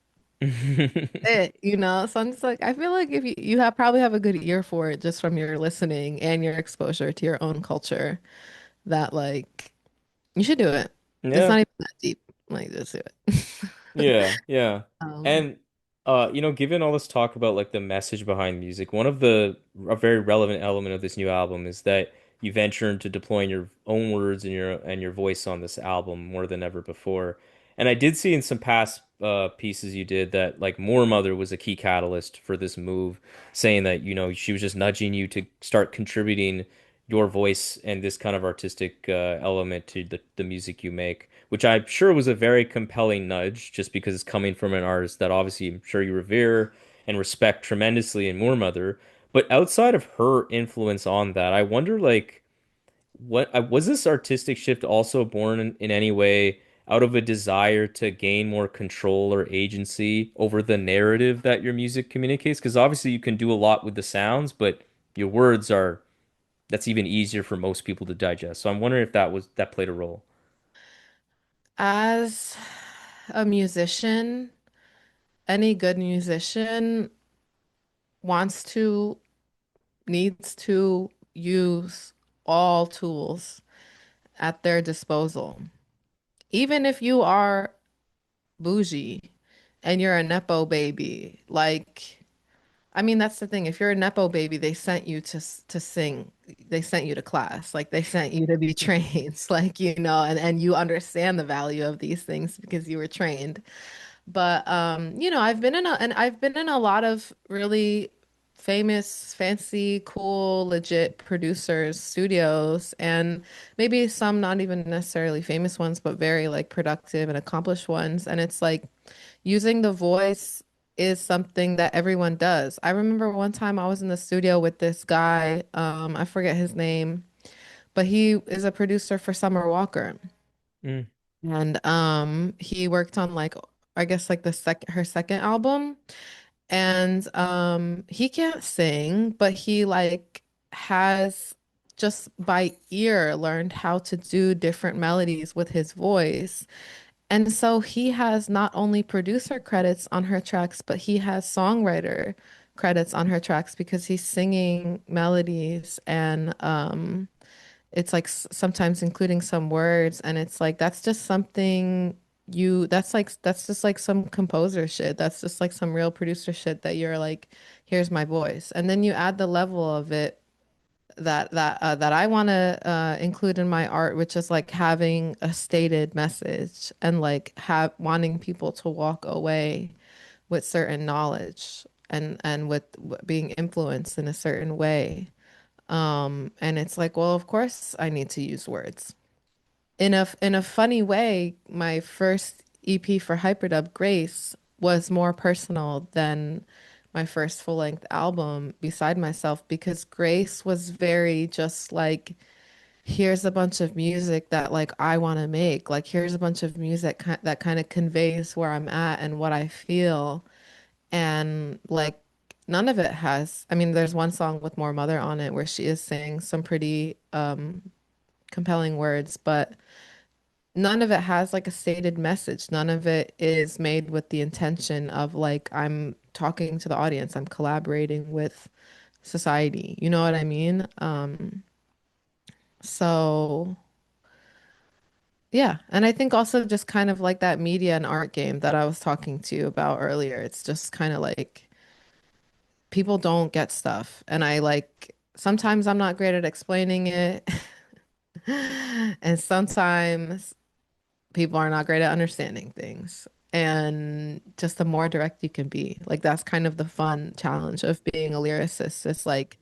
So I'm just like, I feel like if you have probably have a good ear for it just from your listening and your exposure to your own culture, that like you should do it. It's Yeah. not even that deep. Like, just do it. Yeah, yeah. Um, And given all this talk about like the message behind music, one of the a very relevant element of this new album is that you venture into deploying your own words and your voice on this album more than ever before. And I did see in some past pieces you did that like Moor Mother was a key catalyst for this move, saying that, she was just nudging you to start contributing your voice and this kind of artistic element to the music you make, which I'm sure was a very compelling nudge just because it's coming from an artist that obviously I'm sure you revere and respect tremendously in Moor Mother. But outside of her influence on that, I wonder like what was this artistic shift also born in any way out of a desire to gain more control or agency over the narrative that your music communicates? Because obviously you can do a lot with the sounds, but your words are that's even easier for most people to digest. So I'm wondering if that played a role. as a musician, any good musician wants to, needs to use all tools at their disposal. Even if you are bougie and you're a Nepo baby, like, I mean, that's the thing. If you're a Nepo baby, they sent you to sing. They sent you to class. Like they sent you to be trained. Like, and you understand the value of these things because you were trained. But I've been in a lot of really famous, fancy, cool, legit producers, studios, and maybe some not even necessarily famous ones, but very like productive and accomplished ones. And it's like using the voice is something that everyone does. I remember one time I was in the studio with this guy, I forget his name, but he is a producer for Summer Walker. Mm. And he worked on like I guess like her second album. And he can't sing, but he like has just by ear learned how to do different melodies with his voice. And so he has not only producer credits on her tracks, but he has songwriter credits on her tracks because he's singing melodies and it's like sometimes including some words and it's like that's just something that's just like some composer shit. That's just like some real producer shit that you're like, here's my voice. And then you add the level of it that I want to include in my art, which is like having a stated message and like have wanting people to walk away with certain knowledge and with being influenced in a certain way. And it's like, well, of course I need to use words. In a funny way, my first EP for Hyperdub, Grace, was more personal than my first full-length album beside myself because Grace was very just like, here's a bunch of music that like I want to make. Like here's a bunch of music that kind of conveys where I'm at and what I feel. And like none of it has, I mean, there's one song with Moor Mother on it where she is saying some pretty compelling words, but none of it has like a stated message. None of it is made with the intention of like I'm talking to the audience, I'm collaborating with society. You know what I mean? So yeah, and I think also just kind of like that media and art game that I was talking to you about earlier. It's just kind of like people don't get stuff, and I like sometimes I'm not great at explaining it, and sometimes people are not great at understanding things. And just the more direct you can be. Like that's kind of the fun challenge of being a lyricist. It's like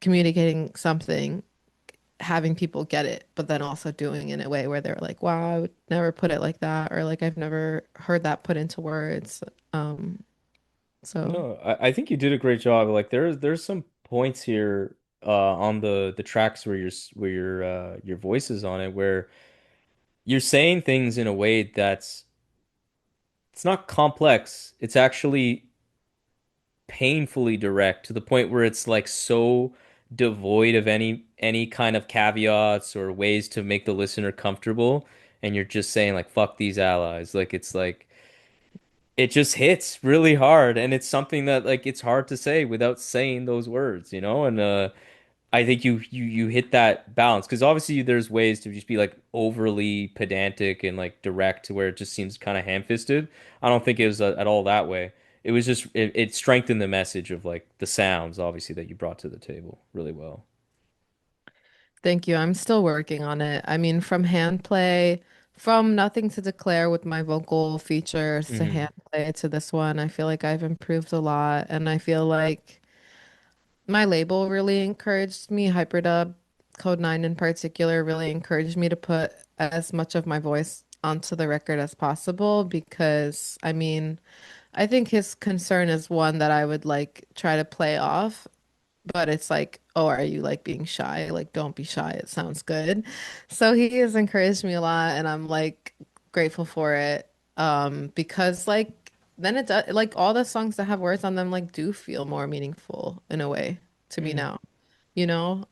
communicating something, having people get it, but then also doing it in a way where they're like, wow, I would never put it like that, or like I've never heard that put into words. Um, so No, I think you did a great job. Like there's some points here on the tracks where your voice is on it where you're saying things in a way that's it's not complex. It's actually painfully direct to the point where it's like so devoid of any kind of caveats or ways to make the listener comfortable, and you're just saying like fuck these allies. Like it's like it just hits really hard, and it's something that like it's hard to say without saying those words, you know? And I think you hit that balance because obviously there's ways to just be like overly pedantic and like direct to where it just seems kind of ham-fisted. I don't think it was at all that way. It was just it strengthened the message of like the sounds obviously that you brought to the table really well. thank you. I'm still working on it. I mean, from hand play, from nothing to declare with my vocal features to Hmm. hand play to this one, I feel like I've improved a lot. And I feel like my label really encouraged me, Hyperdub, Code 9 in particular, really encouraged me to put as much of my voice onto the record as possible because, I mean, I think his concern is one that I would like try to play off, but it's like, oh, are you like being shy? Like, don't be shy. It sounds good. So he has encouraged me a lot, and I'm like grateful for it. Because like then it does like all the songs that have words on them like do feel more meaningful in a way to me Hmm. now, you know?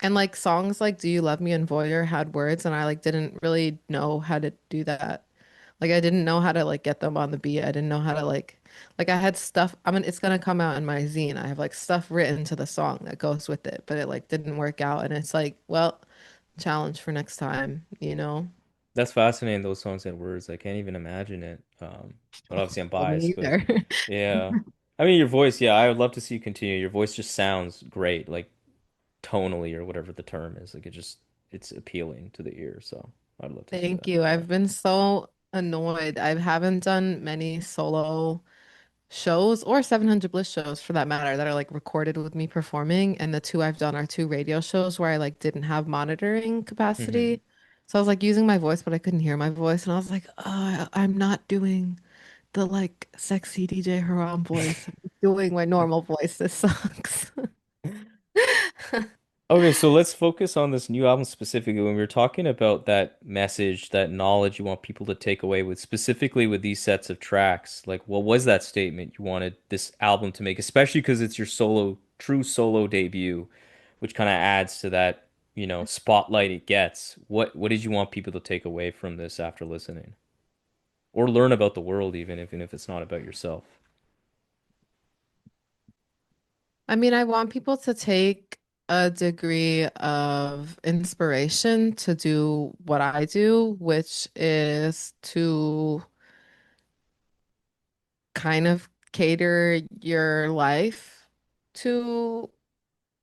And like songs like Do You Love Me and Voyeur had words, and I like didn't really know how to do that. Like I didn't know how to like get them on the beat. I didn't know how to like I had stuff. I mean, it's gonna come out in my zine. I have like stuff written to the song that goes with it, but it like didn't work out. And it's like, well, challenge for next time, you know? That's fascinating. Those songs had words. I can't even imagine it. But obviously I'm Well, me biased, but either. yeah. I mean, your voice, yeah, I would love to see you continue. Your voice just sounds great, like tonally or whatever the term is. Like it's appealing to the ear. So I'd love to see Thank that. you. Yeah. I've been so annoyed. I haven't done many solo shows or 700 Bliss shows for that matter that are like recorded with me performing. And the two I've done are two radio shows where I like didn't have monitoring Hmm. capacity. So I was like using my voice, but I couldn't hear my voice. And I was like, oh, I'm not doing the like sexy DJ Haram voice. I'm doing my normal voice. This sucks. Okay, so let's focus on this new album specifically. When we were talking about that message, that knowledge you want people to take away with, specifically with these sets of tracks, like what was that statement you wanted this album to make, especially because it's your true solo debut, which kind of adds to that, spotlight it gets. What did you want people to take away from this after listening? Or learn about the world even if it's not about yourself? I mean, I want people to take a degree of inspiration to do what I do, which is to kind of cater your life to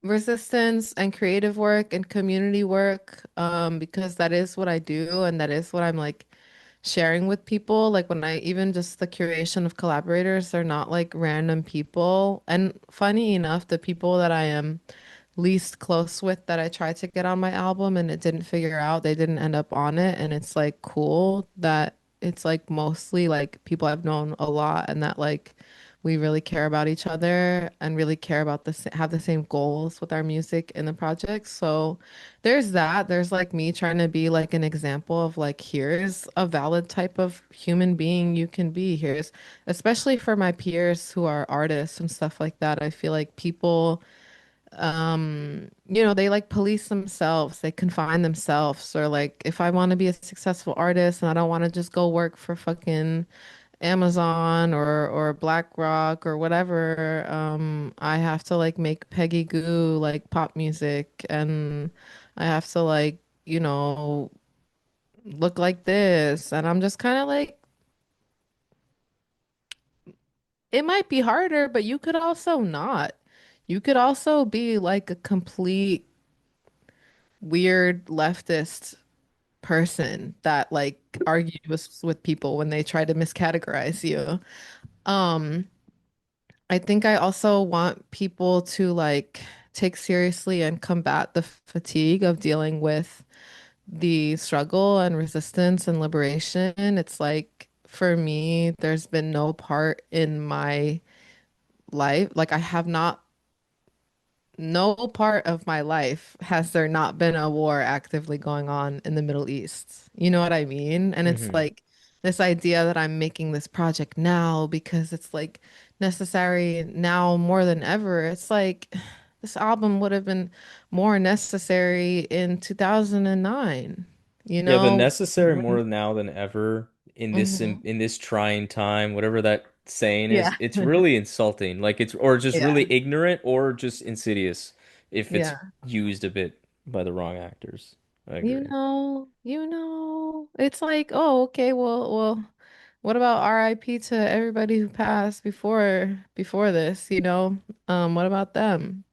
resistance and creative work and community work, because that is what I do and that is what I'm like sharing with people. Like when I even just the curation of collaborators, they're not like random people. And funny enough, the people that I am least close with that I tried to get on my album and it didn't figure out, they didn't end up on it. And it's like cool that it's like mostly like people I've known a lot and that like we really care about each other and really care about have the same goals with our music in the project. So there's that. There's like me trying to be like an example of like, here's a valid type of human being you can be. Here's, especially for my peers who are artists and stuff like that. I feel like people they like police themselves, they confine themselves, or like if I want to be a successful artist and I don't want to just go work for fucking Amazon or BlackRock or whatever, I have to like make Peggy Goo like pop music and I have to like, look like this. And I'm just kind of like, it might be harder, but you could also not. You could also be like a complete weird leftist person that like argues with people when they try to miscategorize you. Um, I think I also want people to like take seriously and combat the fatigue of dealing with the struggle and resistance and liberation. It's like for me, there's been no part in my life, like I have not no part of my life has there not been a war actively going on in the Middle East. You know what I mean? And it's Hmm. like this idea that I'm making this project now because it's like necessary now more than ever. It's like this album would have been more necessary in 2009, you Yeah, but know? necessary more now than ever in this Hmm. in this trying time, whatever that saying is, Yeah. it's really insulting. Like it's or just Yeah. really ignorant or just insidious if it's Yeah. used a bit by the wrong actors. I agree. It's like, oh, okay, well, what about RIP to everybody who passed before this, you know? What about them?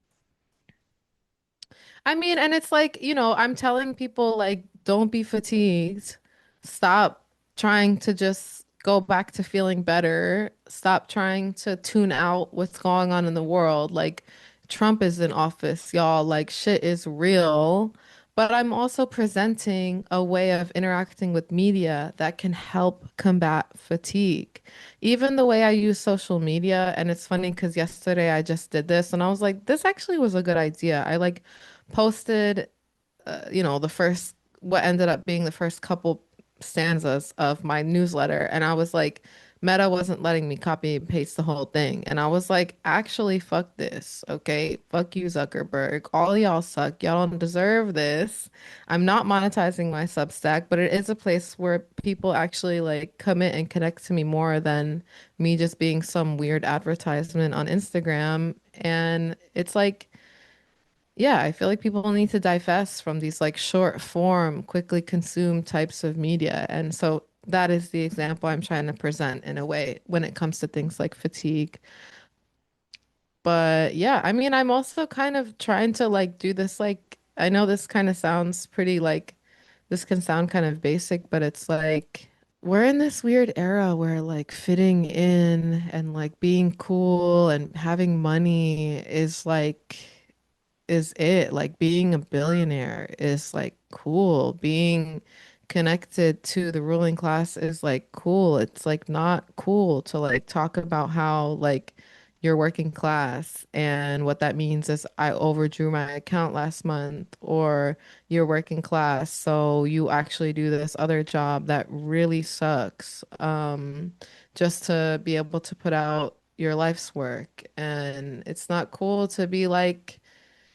I mean, and it's like, I'm telling people like, don't be fatigued. Stop trying to just go back to feeling better. Stop trying to tune out what's going on in the world. Like, Trump is in office, y'all. Like, shit is real. But I'm also presenting a way of interacting with media that can help combat fatigue. Even the way I use social media, and it's funny because yesterday I just did this and I was like, this actually was a good idea. I like posted, the first, what ended up being the first couple stanzas of my newsletter. And I was like, Meta wasn't letting me copy and paste the whole thing. And I was like, actually, fuck this. Okay. Fuck you, Zuckerberg. All y'all suck. Y'all don't deserve this. I'm not monetizing my Substack, but it is a place where people actually like commit and connect to me more than me just being some weird advertisement on Instagram. And it's like, yeah, I feel like people need to divest from these like short form, quickly consumed types of media. And so that is the example I'm trying to present in a way when it comes to things like fatigue. But yeah, I mean, I'm also kind of trying to like do this like I know this kind of sounds pretty like this can sound kind of basic, but it's like we're in this weird era where like fitting in and like being cool and having money is it. Like being a billionaire is like cool. Being connected to the ruling class is like cool. It's like not cool to like talk about how like you're working class and what that means is I overdrew my account last month or you're working class, so you actually do this other job that really sucks just to be able to put out your life's work. And it's not cool to be like,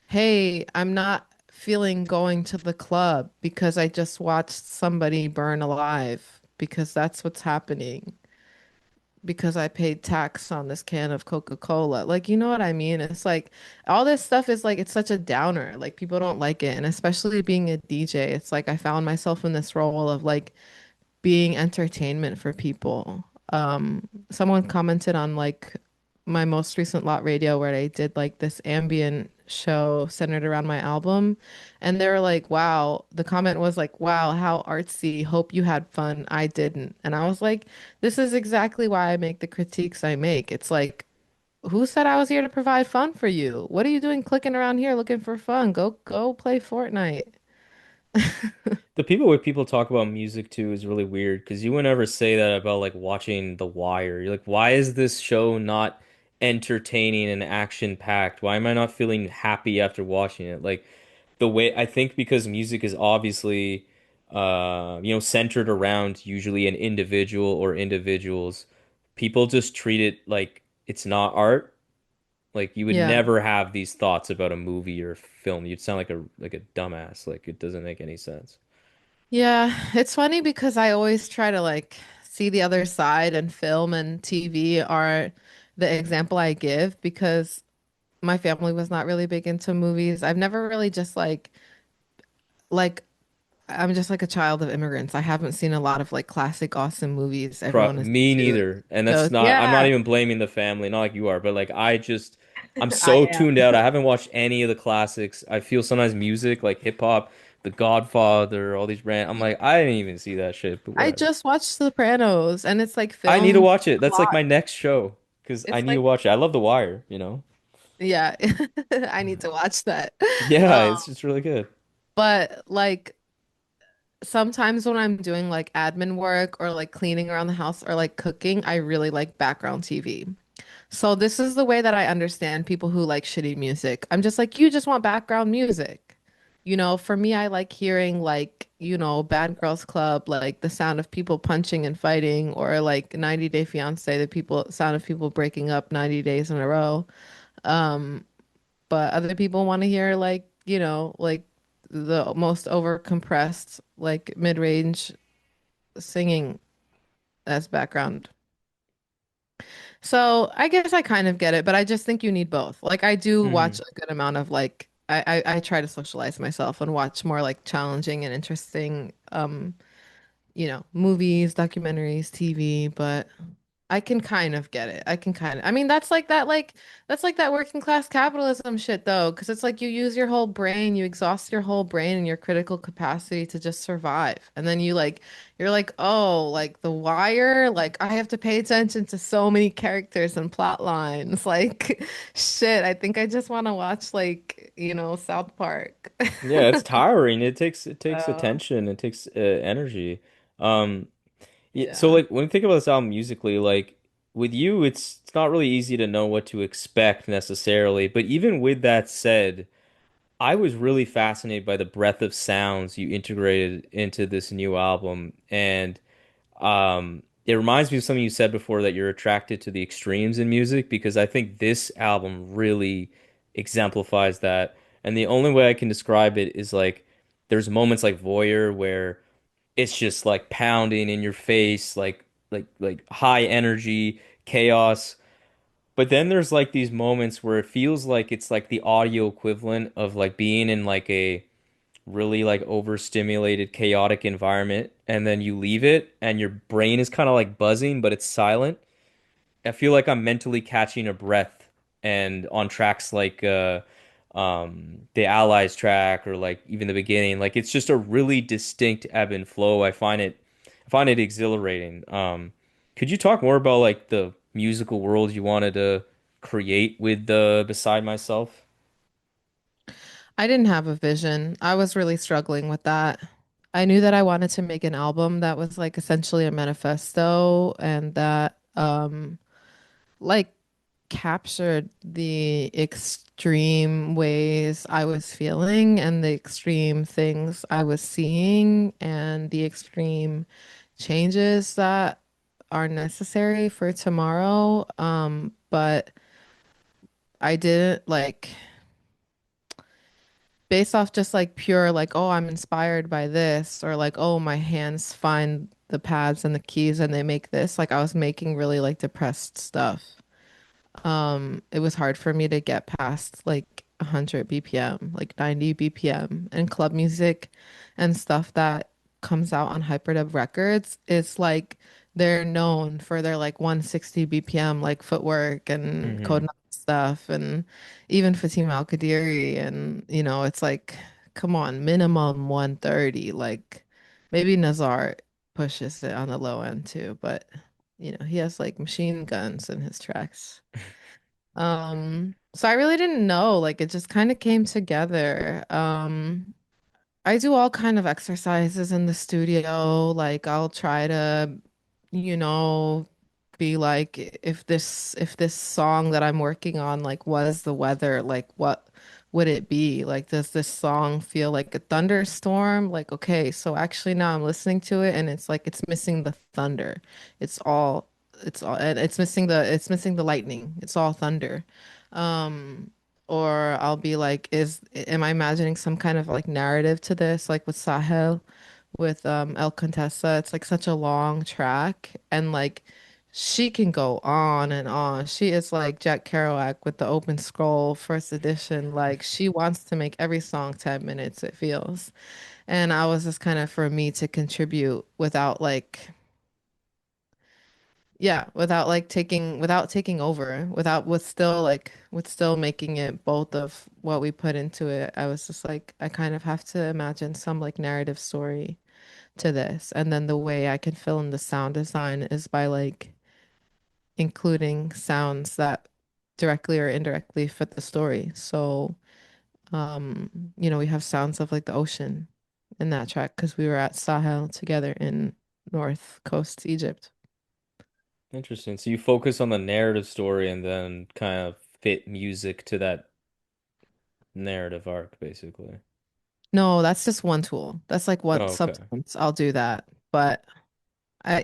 hey, I'm not feeling going to the club because I just watched somebody burn alive because that's what's happening because I paid tax on this can of Coca-Cola. Like, you know what I mean? It's like all this stuff is like it's such a downer. Like people don't like it. And especially being a DJ, it's like I found myself in this role of like being entertainment for people. Someone commented on like my most recent lot radio where I did like this ambient show centered around my album. And they were like, wow, the comment was like, wow, how artsy. Hope you had fun. I didn't. And I was like, this is exactly why I make the critiques I make. It's like, who said I was here to provide fun for you? What are you doing clicking around here looking for fun? Go play Fortnite. The people where people talk about music too is really weird because you would never say that about like watching The Wire. You're like, why is this show not entertaining and action packed? Why am I not feeling happy after watching it? Like the way I think because music is obviously centered around usually an individual or individuals, people just treat it like it's not art. Like you would Yeah. never have these thoughts about a movie or film. You'd sound like a dumbass. Like it doesn't make any sense. Yeah, it's funny because I always try to like see the other side, and film and TV are the example I give because my family was not really big into movies. I've never really just like I'm just like a child of immigrants. I haven't seen a lot of like classic awesome movies everyone is Me into. neither. And So that's not, I'm not yeah, even blaming the family, not like you are, but like I'm I so am. tuned out. I haven't watched any of the classics. I feel sometimes music, like hip hop, The Godfather, all these brand. I'm like, I didn't even see that shit, but I whatever. just watched Sopranos and it's like I need to filmed watch it. a That's like lot. my next show because I It's need to like, watch it. I love The Wire, you know? yeah, I need to watch that. Yeah, Um, it's just really good. but like sometimes when I'm doing like admin work or like cleaning around the house or like cooking, I really like background TV. So this is the way that I understand people who like shitty music. I'm just like, you just want background music. For me, I like hearing like, Bad Girls Club, like the sound of people punching and fighting, or like 90 Day Fiancé, the people sound of people breaking up 90 days in a row. Um, but other people want to hear like, like the most over compressed, like mid-range singing as background. So I guess I kind of get it, but I just think you need both. Like I do watch Hmm. a good amount of like I try to socialize myself and watch more like challenging and interesting movies, documentaries, TV, but I can kind of get it. I can kind of. I mean, that's like that working class capitalism shit though, because it's like you use your whole brain, you exhaust your whole brain and your critical capacity to just survive. And then you're like, "Oh, like The Wire, like I have to pay attention to so many characters and plot lines." Like shit, I think I just want to watch like, South Park. Yeah, it's tiring. It takes Uh, attention. It takes energy. Um, yeah, so yeah. like when you think about this album musically, like with you, it's not really easy to know what to expect necessarily. But even with that said, I was really fascinated by the breadth of sounds you integrated into this new album, and it reminds me of something you said before that you're attracted to the extremes in music because I think this album really exemplifies that. And the only way I can describe it is like there's moments like Voyeur where it's just like pounding in your face, like high energy, chaos. But then there's like these moments where it feels like it's like the audio equivalent of like being in like a really like overstimulated, chaotic environment, and then you leave it and your brain is kind of like buzzing, but it's silent. I feel like I'm mentally catching a breath and on tracks like the Allies track or like even the beginning, like it's just a really distinct ebb and flow. I find it exhilarating. Could you talk more about like the musical world you wanted to create with the Beside Myself? I didn't have a vision. I was really struggling with that. I knew that I wanted to make an album that was like essentially a manifesto and that like captured the extreme ways I was feeling and the extreme things I was seeing and the extreme changes that are necessary for tomorrow. But I didn't like based off just like pure like oh I'm inspired by this or like oh my hands find the pads and the keys and they make this like I was making really like depressed stuff. It was hard for me to get past like 100 BPM, like 90 BPM, and club music and stuff that comes out on Hyperdub Records is like they're known for their like 160 BPM like footwork and code Hmm. nine stuff and even Fatima Al Qadiri and it's like come on, minimum 130 like maybe Nazar pushes it on the low end too, but he has like machine guns in his tracks. So I really didn't know, like it just kind of came together. I do all kind of exercises in the studio. Like I'll try to, you know, be like if this song that I'm working on like was the weather, like what would it be? Like does this song feel like a thunderstorm? Like okay, so actually now I'm listening to it and it's like it's missing the thunder. It's all and it's missing the lightning. It's all thunder. Um or I'll be like, am I imagining some kind of like narrative to this, like with Sahel, with El Contessa? It's like such a long track, and like she can go on and on. She is like Jack Kerouac with the Open Scroll first edition. Like she wants to make every song 10 minutes, it feels. And I was just kind of for me to contribute without like Yeah, without taking over, with still making it both of what we put into it. I was just like, I kind of have to imagine some like narrative story to this. And then the way I can fill in the sound design is by like including sounds that directly or indirectly fit the story. So, we have sounds of like the ocean in that track because we were at Sahel together in North Coast Egypt. Interesting. So you focus on the narrative story and then kind of fit music to that narrative arc, basically. No, that's just one tool. That's like one Oh, okay. sometimes I'll do that. But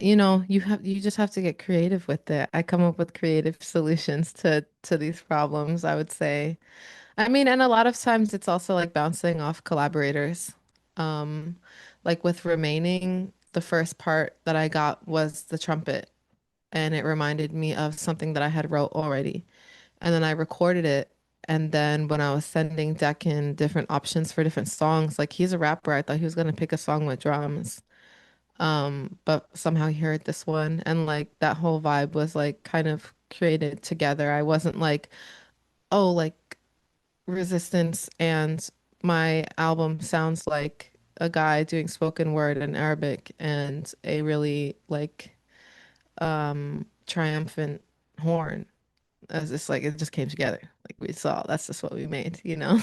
you just have to get creative with it. I come up with creative solutions to these problems, I would say. I mean, and a lot of times it's also like bouncing off collaborators. Um, like with remaining, the first part that I got was the trumpet, and it reminded me of something that I had wrote already. And then I recorded it. And then when I was sending Deccan different options for different songs, like he's a rapper, I thought he was gonna pick a song with drums. But somehow he heard this one and like that whole vibe was like kind of created together. I wasn't like, oh, like Resistance and my album sounds like a guy doing spoken word in Arabic and a really like triumphant horn. It's just like it just came together. Like we saw, that's just what we made, you know?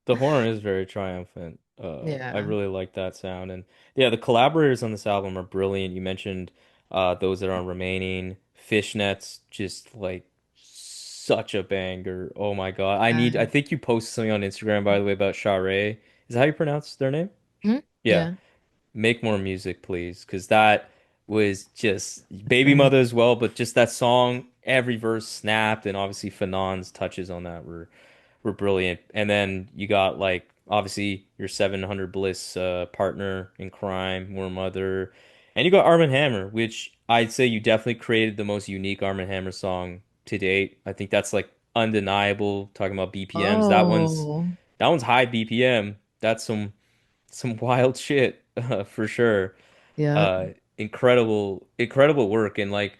The horn is very triumphant. I Yeah. really like that sound. And yeah, the collaborators on this album are brilliant. You mentioned those that are on Remaining. Fishnets, just like such a banger. Oh my God. I Yeah. think you posted something on Instagram, by the way, about Share. Is that how you pronounce their name? Mhm. Yeah. Yeah. Make more music, please, because that was just Baby Bang. Mother as well, but just that song, every verse snapped, and obviously Fanon's touches on that were brilliant. And then you got like obviously your 700 Bliss partner in crime, Moor Mother, and you got Armand Hammer, which I'd say you definitely created the most unique Armand Hammer song to date. I think that's like undeniable. Talking about BPMs, Oh, that one's high BPM. That's some wild shit for sure. yep. Incredible work, and like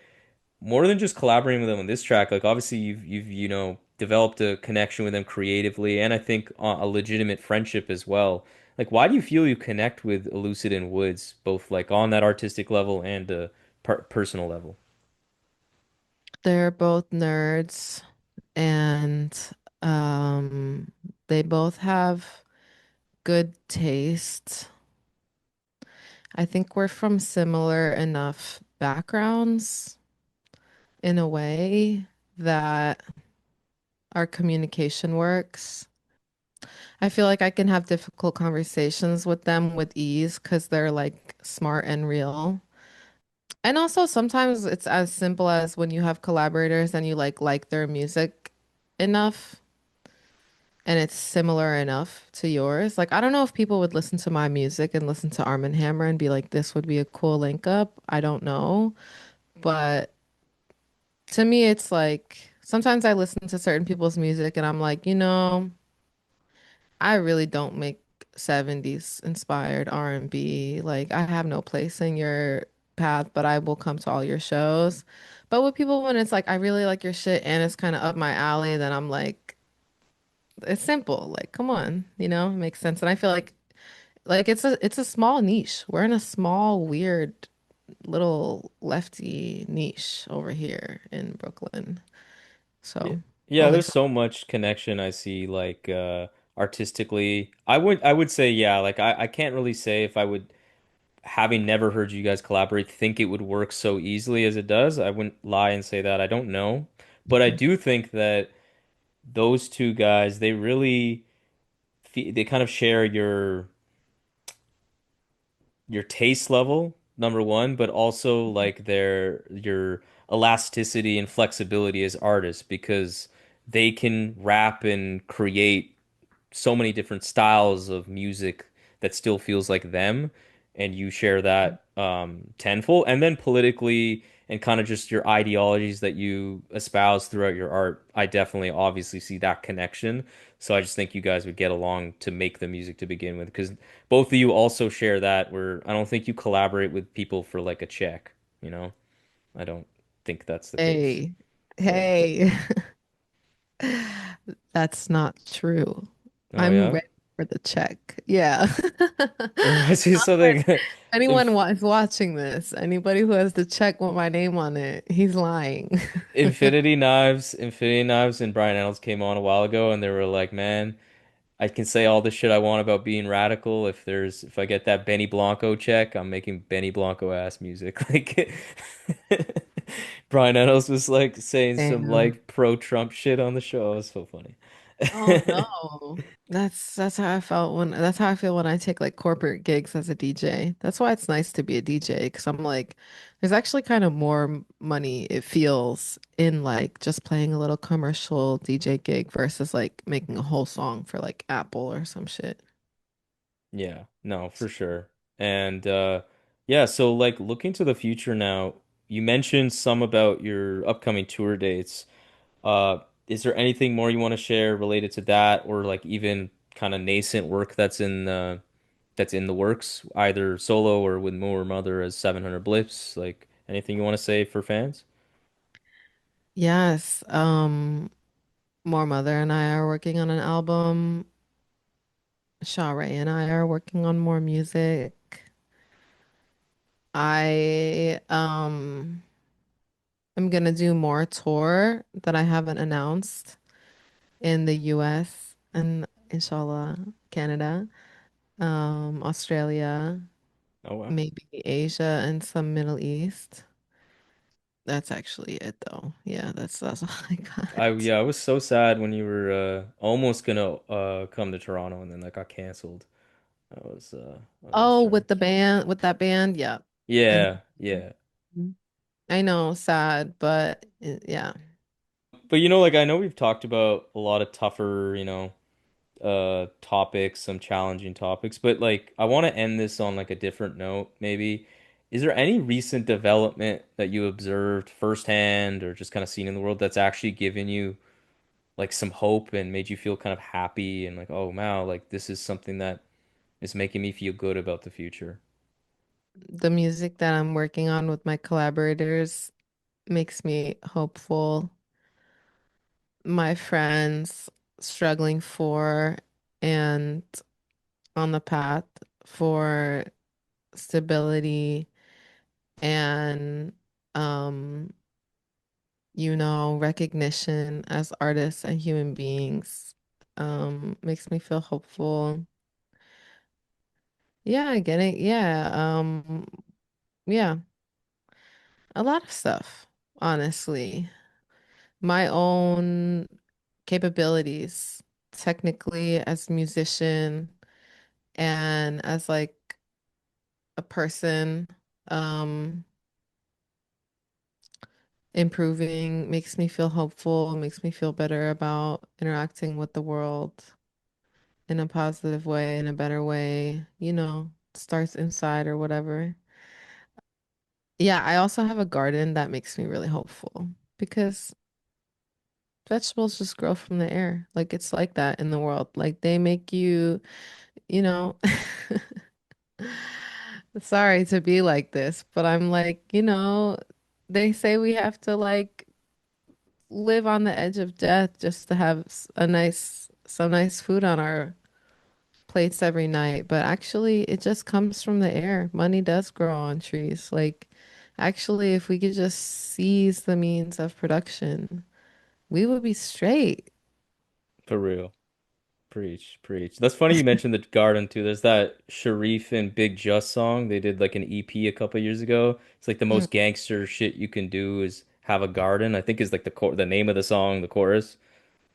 more than just collaborating with them on this track. Like obviously you've developed a connection with them creatively, and I think a legitimate friendship as well. Like why do you feel you connect with Elucid and Woods both like on that artistic level and personal level? They're both nerds and um they both have good taste. I think we're from similar enough backgrounds in a way that our communication works. I feel like I can have difficult conversations with them with ease because they're like smart and real. And also sometimes it's as simple as when you have collaborators and you like their music enough and it's similar enough to yours. Like I don't know if people would listen to my music and listen to Arm& Hammer and be like, this would be a cool link up. I don't know. But to me, it's like sometimes I listen to certain people's music and I'm like, I really don't make 70s inspired R&B. Like I have no place in your path, but I will come to all your shows. But with people when it's like I really like your shit and it's kind of up my alley, then I'm like it's simple. Like come on, it makes sense. And I feel like it's a small niche. We're in a small weird little lefty niche over here in Brooklyn. Yeah, So, yeah, only there's for so much connection I see like artistically. I would say yeah, like I can't really say if I would having never heard you guys collaborate, think it would work so easily as it does. I wouldn't lie and say that. I don't know. But I do think that those two guys, they kind of share your taste level, number one, but also like your elasticity and flexibility as artists because they can rap and create so many different styles of music that still feels like them, and you share that tenfold. And then politically and kind of just your ideologies that you espouse throughout your art, I definitely obviously see that connection. So I just think you guys would get along to make the music to begin with, because both of you also share that where I don't think you collaborate with people for like a check, you know? I don't. think that's the case. Hey, Yeah. hey, that's not true. Oh I'm yeah. ready for the check. Yeah. I see something. Anyone Inf is watching this, anybody who has the check with my name on it, he's lying. Infinity Knives, and Brian Reynolds came on a while ago, and they were like, "Man, I can say all the shit I want about being radical. If I get that Benny Blanco check, I'm making Benny Blanco ass music." Like Brian Reynolds was like saying some Damn. like pro-Trump shit on the show. It was so funny. Oh no. That's how I felt when that's how I feel when I take like corporate gigs as a DJ. That's why it's nice to be a DJ because I'm like there's actually kind of more money it feels in like just playing a little commercial DJ gig versus like making a whole song for like Apple or some shit. Yeah, no, for sure. And yeah, so like looking to the future now, you mentioned some about your upcoming tour dates. Is there anything more you want to share related to that, or like even kind of nascent work that's in the works, either solo or with Moor Mother as 700 Blips? Like anything you want to say for fans? Yes, Moor Mother and I are working on an album. Shaw Ray and I are working on more music. I am gonna do more tour that I haven't announced in the US and inshallah Canada, Australia, Oh wow. maybe Asia and some Middle East. That's actually it though. Yeah, that's all I got. Yeah, I was so sad when you were almost gonna come to Toronto and then that got canceled. I was Oh, trying. with the band, with that band, yeah. I Yeah, yeah. I know, sad, but yeah. But you know, like I know we've talked about a lot of tougher, topics, some challenging topics, but like I want to end this on like a different note, maybe. Is there any recent development that you observed firsthand or just kind of seen in the world that's actually given you like some hope and made you feel kind of happy and like, oh wow, like this is something that is making me feel good about the future? The music that I'm working on with my collaborators makes me hopeful. My friends struggling for and on the path for stability and um recognition as artists and human beings makes me feel hopeful. Yeah, I get it. Yeah, a lot of stuff, honestly. My own capabilities, technically as a musician and as like a person, um, improving makes me feel hopeful, makes me feel better about interacting with the world in a positive way, in a better way, starts inside or whatever. Yeah, I also have a garden that makes me really hopeful because vegetables just grow from the air. Like it's like that in the world. Like they make you, you know, sorry to be like this, but I'm like, they say we have to like live on the edge of death just to have some nice food on our plates every night. But actually, it just comes from the air. Money does grow on trees. Like, actually, if we could just seize the means of production, we would be straight. For real. Preach, preach. That's funny you mentioned the garden too. There's that Sharif and Big Just song. They did like an EP a couple years ago. It's like the Mm. most gangster shit you can do is have a garden. I think is like the name of the song, the chorus.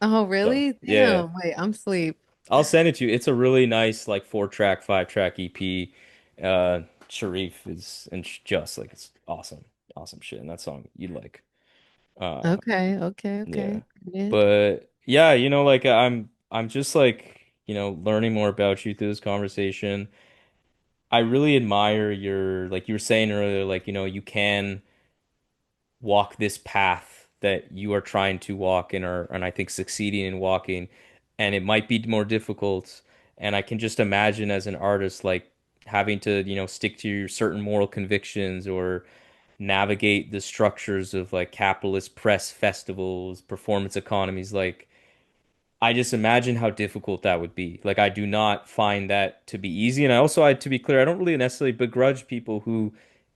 Oh, So really? yeah, Damn. Wait, I'm asleep. I'll send it to you. It's a really nice like 4 track, 5 track EP. Sharif is and just like it's awesome, awesome shit. And that song you'd like. Uh, Okay, okay, yeah. okay. Yeah. But yeah, like I'm just like, learning more about you through this conversation. I really admire your, like you were saying earlier, like, you can walk this path that you are trying to walk and I think succeeding in walking. And it might be more difficult. And I can just imagine as an artist, like having to, stick to your certain moral convictions or navigate the structures of like capitalist press festivals, performance economies. Like, I just imagine how difficult that would be. Like, I do not find that to be easy. And I also, to be clear, I don't really necessarily begrudge people who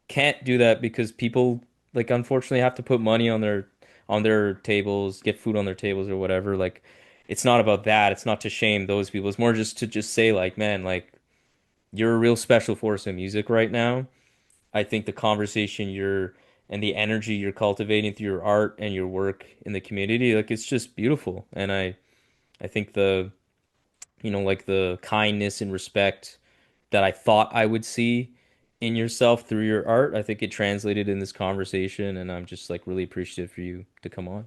can't do that because people, like, unfortunately have to put money on their tables, get food on their tables or whatever. Like, it's not about that. It's not to shame those people. It's more just to just say like, man, like, you're a real special force in music right now. I think the conversation you're and the energy you're cultivating through your art and your work in the community, like, it's just beautiful. And I think the, like the kindness and respect that I thought I would see in yourself through your art, I think it translated in this conversation, and I'm just like really appreciative for you to come on.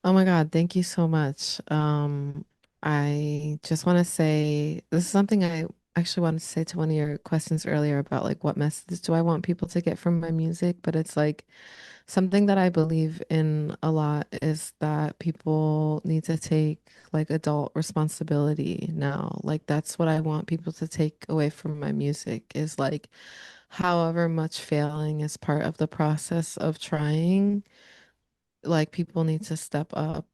Oh my God, thank you so much. I just want to say this is something I actually wanted to say to one of your questions earlier about like what message do I want people to get from my music, but it's like something that I believe in a lot is that people need to take like adult responsibility now. Like that's what I want people to take away from my music is like however much failing is part of the process of trying, like people need to step up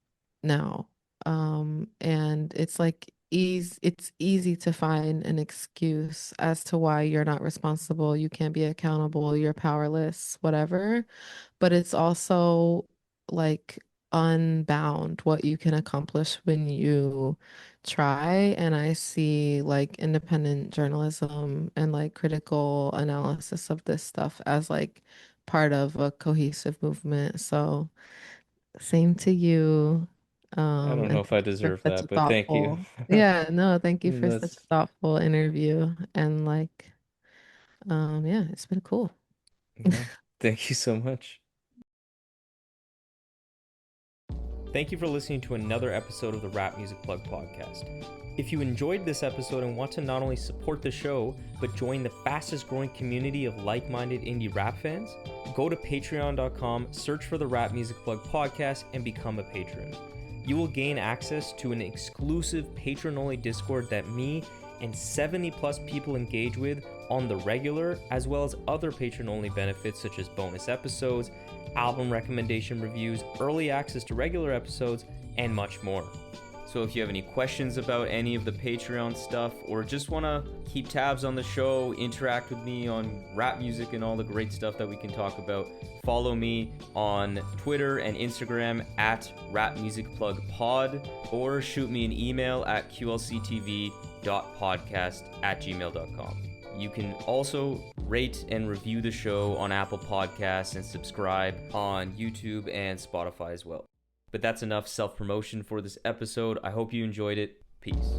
now. And it's like it's easy to find an excuse as to why you're not responsible, you can't be accountable, you're powerless, whatever. But it's also like unbound what you can accomplish when you try. And I see like independent journalism and like critical analysis of this stuff as like part of a cohesive movement. So same to you. I don't know And if I thank you for deserve such a that, but thank you. yeah, no, thank you for such a That's thoughtful interview. And like, yeah, it's been cool. yeah. Thank you so much. Thank you for listening to another episode of the Rap Music Plug podcast. If you enjoyed this episode and want to not only support the show, but join the fastest growing community of like minded indie rap fans, go to patreon.com, search for the Rap Music Plug podcast, and become a patron. You will gain access to an exclusive patron only Discord that me and 70 plus people engage with on the regular, as well as other patron only benefits such as bonus episodes, album recommendation reviews, early access to regular episodes, and much more. So if you have any questions about any of the Patreon stuff, or just want to keep tabs on the show, interact with me on rap music and all the great stuff that we can talk about, follow me on Twitter and Instagram at rapmusicplugpod, or shoot me an email at qlctv.podcast@gmail.com. You can also rate and review the show on Apple Podcasts and subscribe on YouTube and Spotify as well. But that's enough self-promotion for this episode. I hope you enjoyed it. Peace.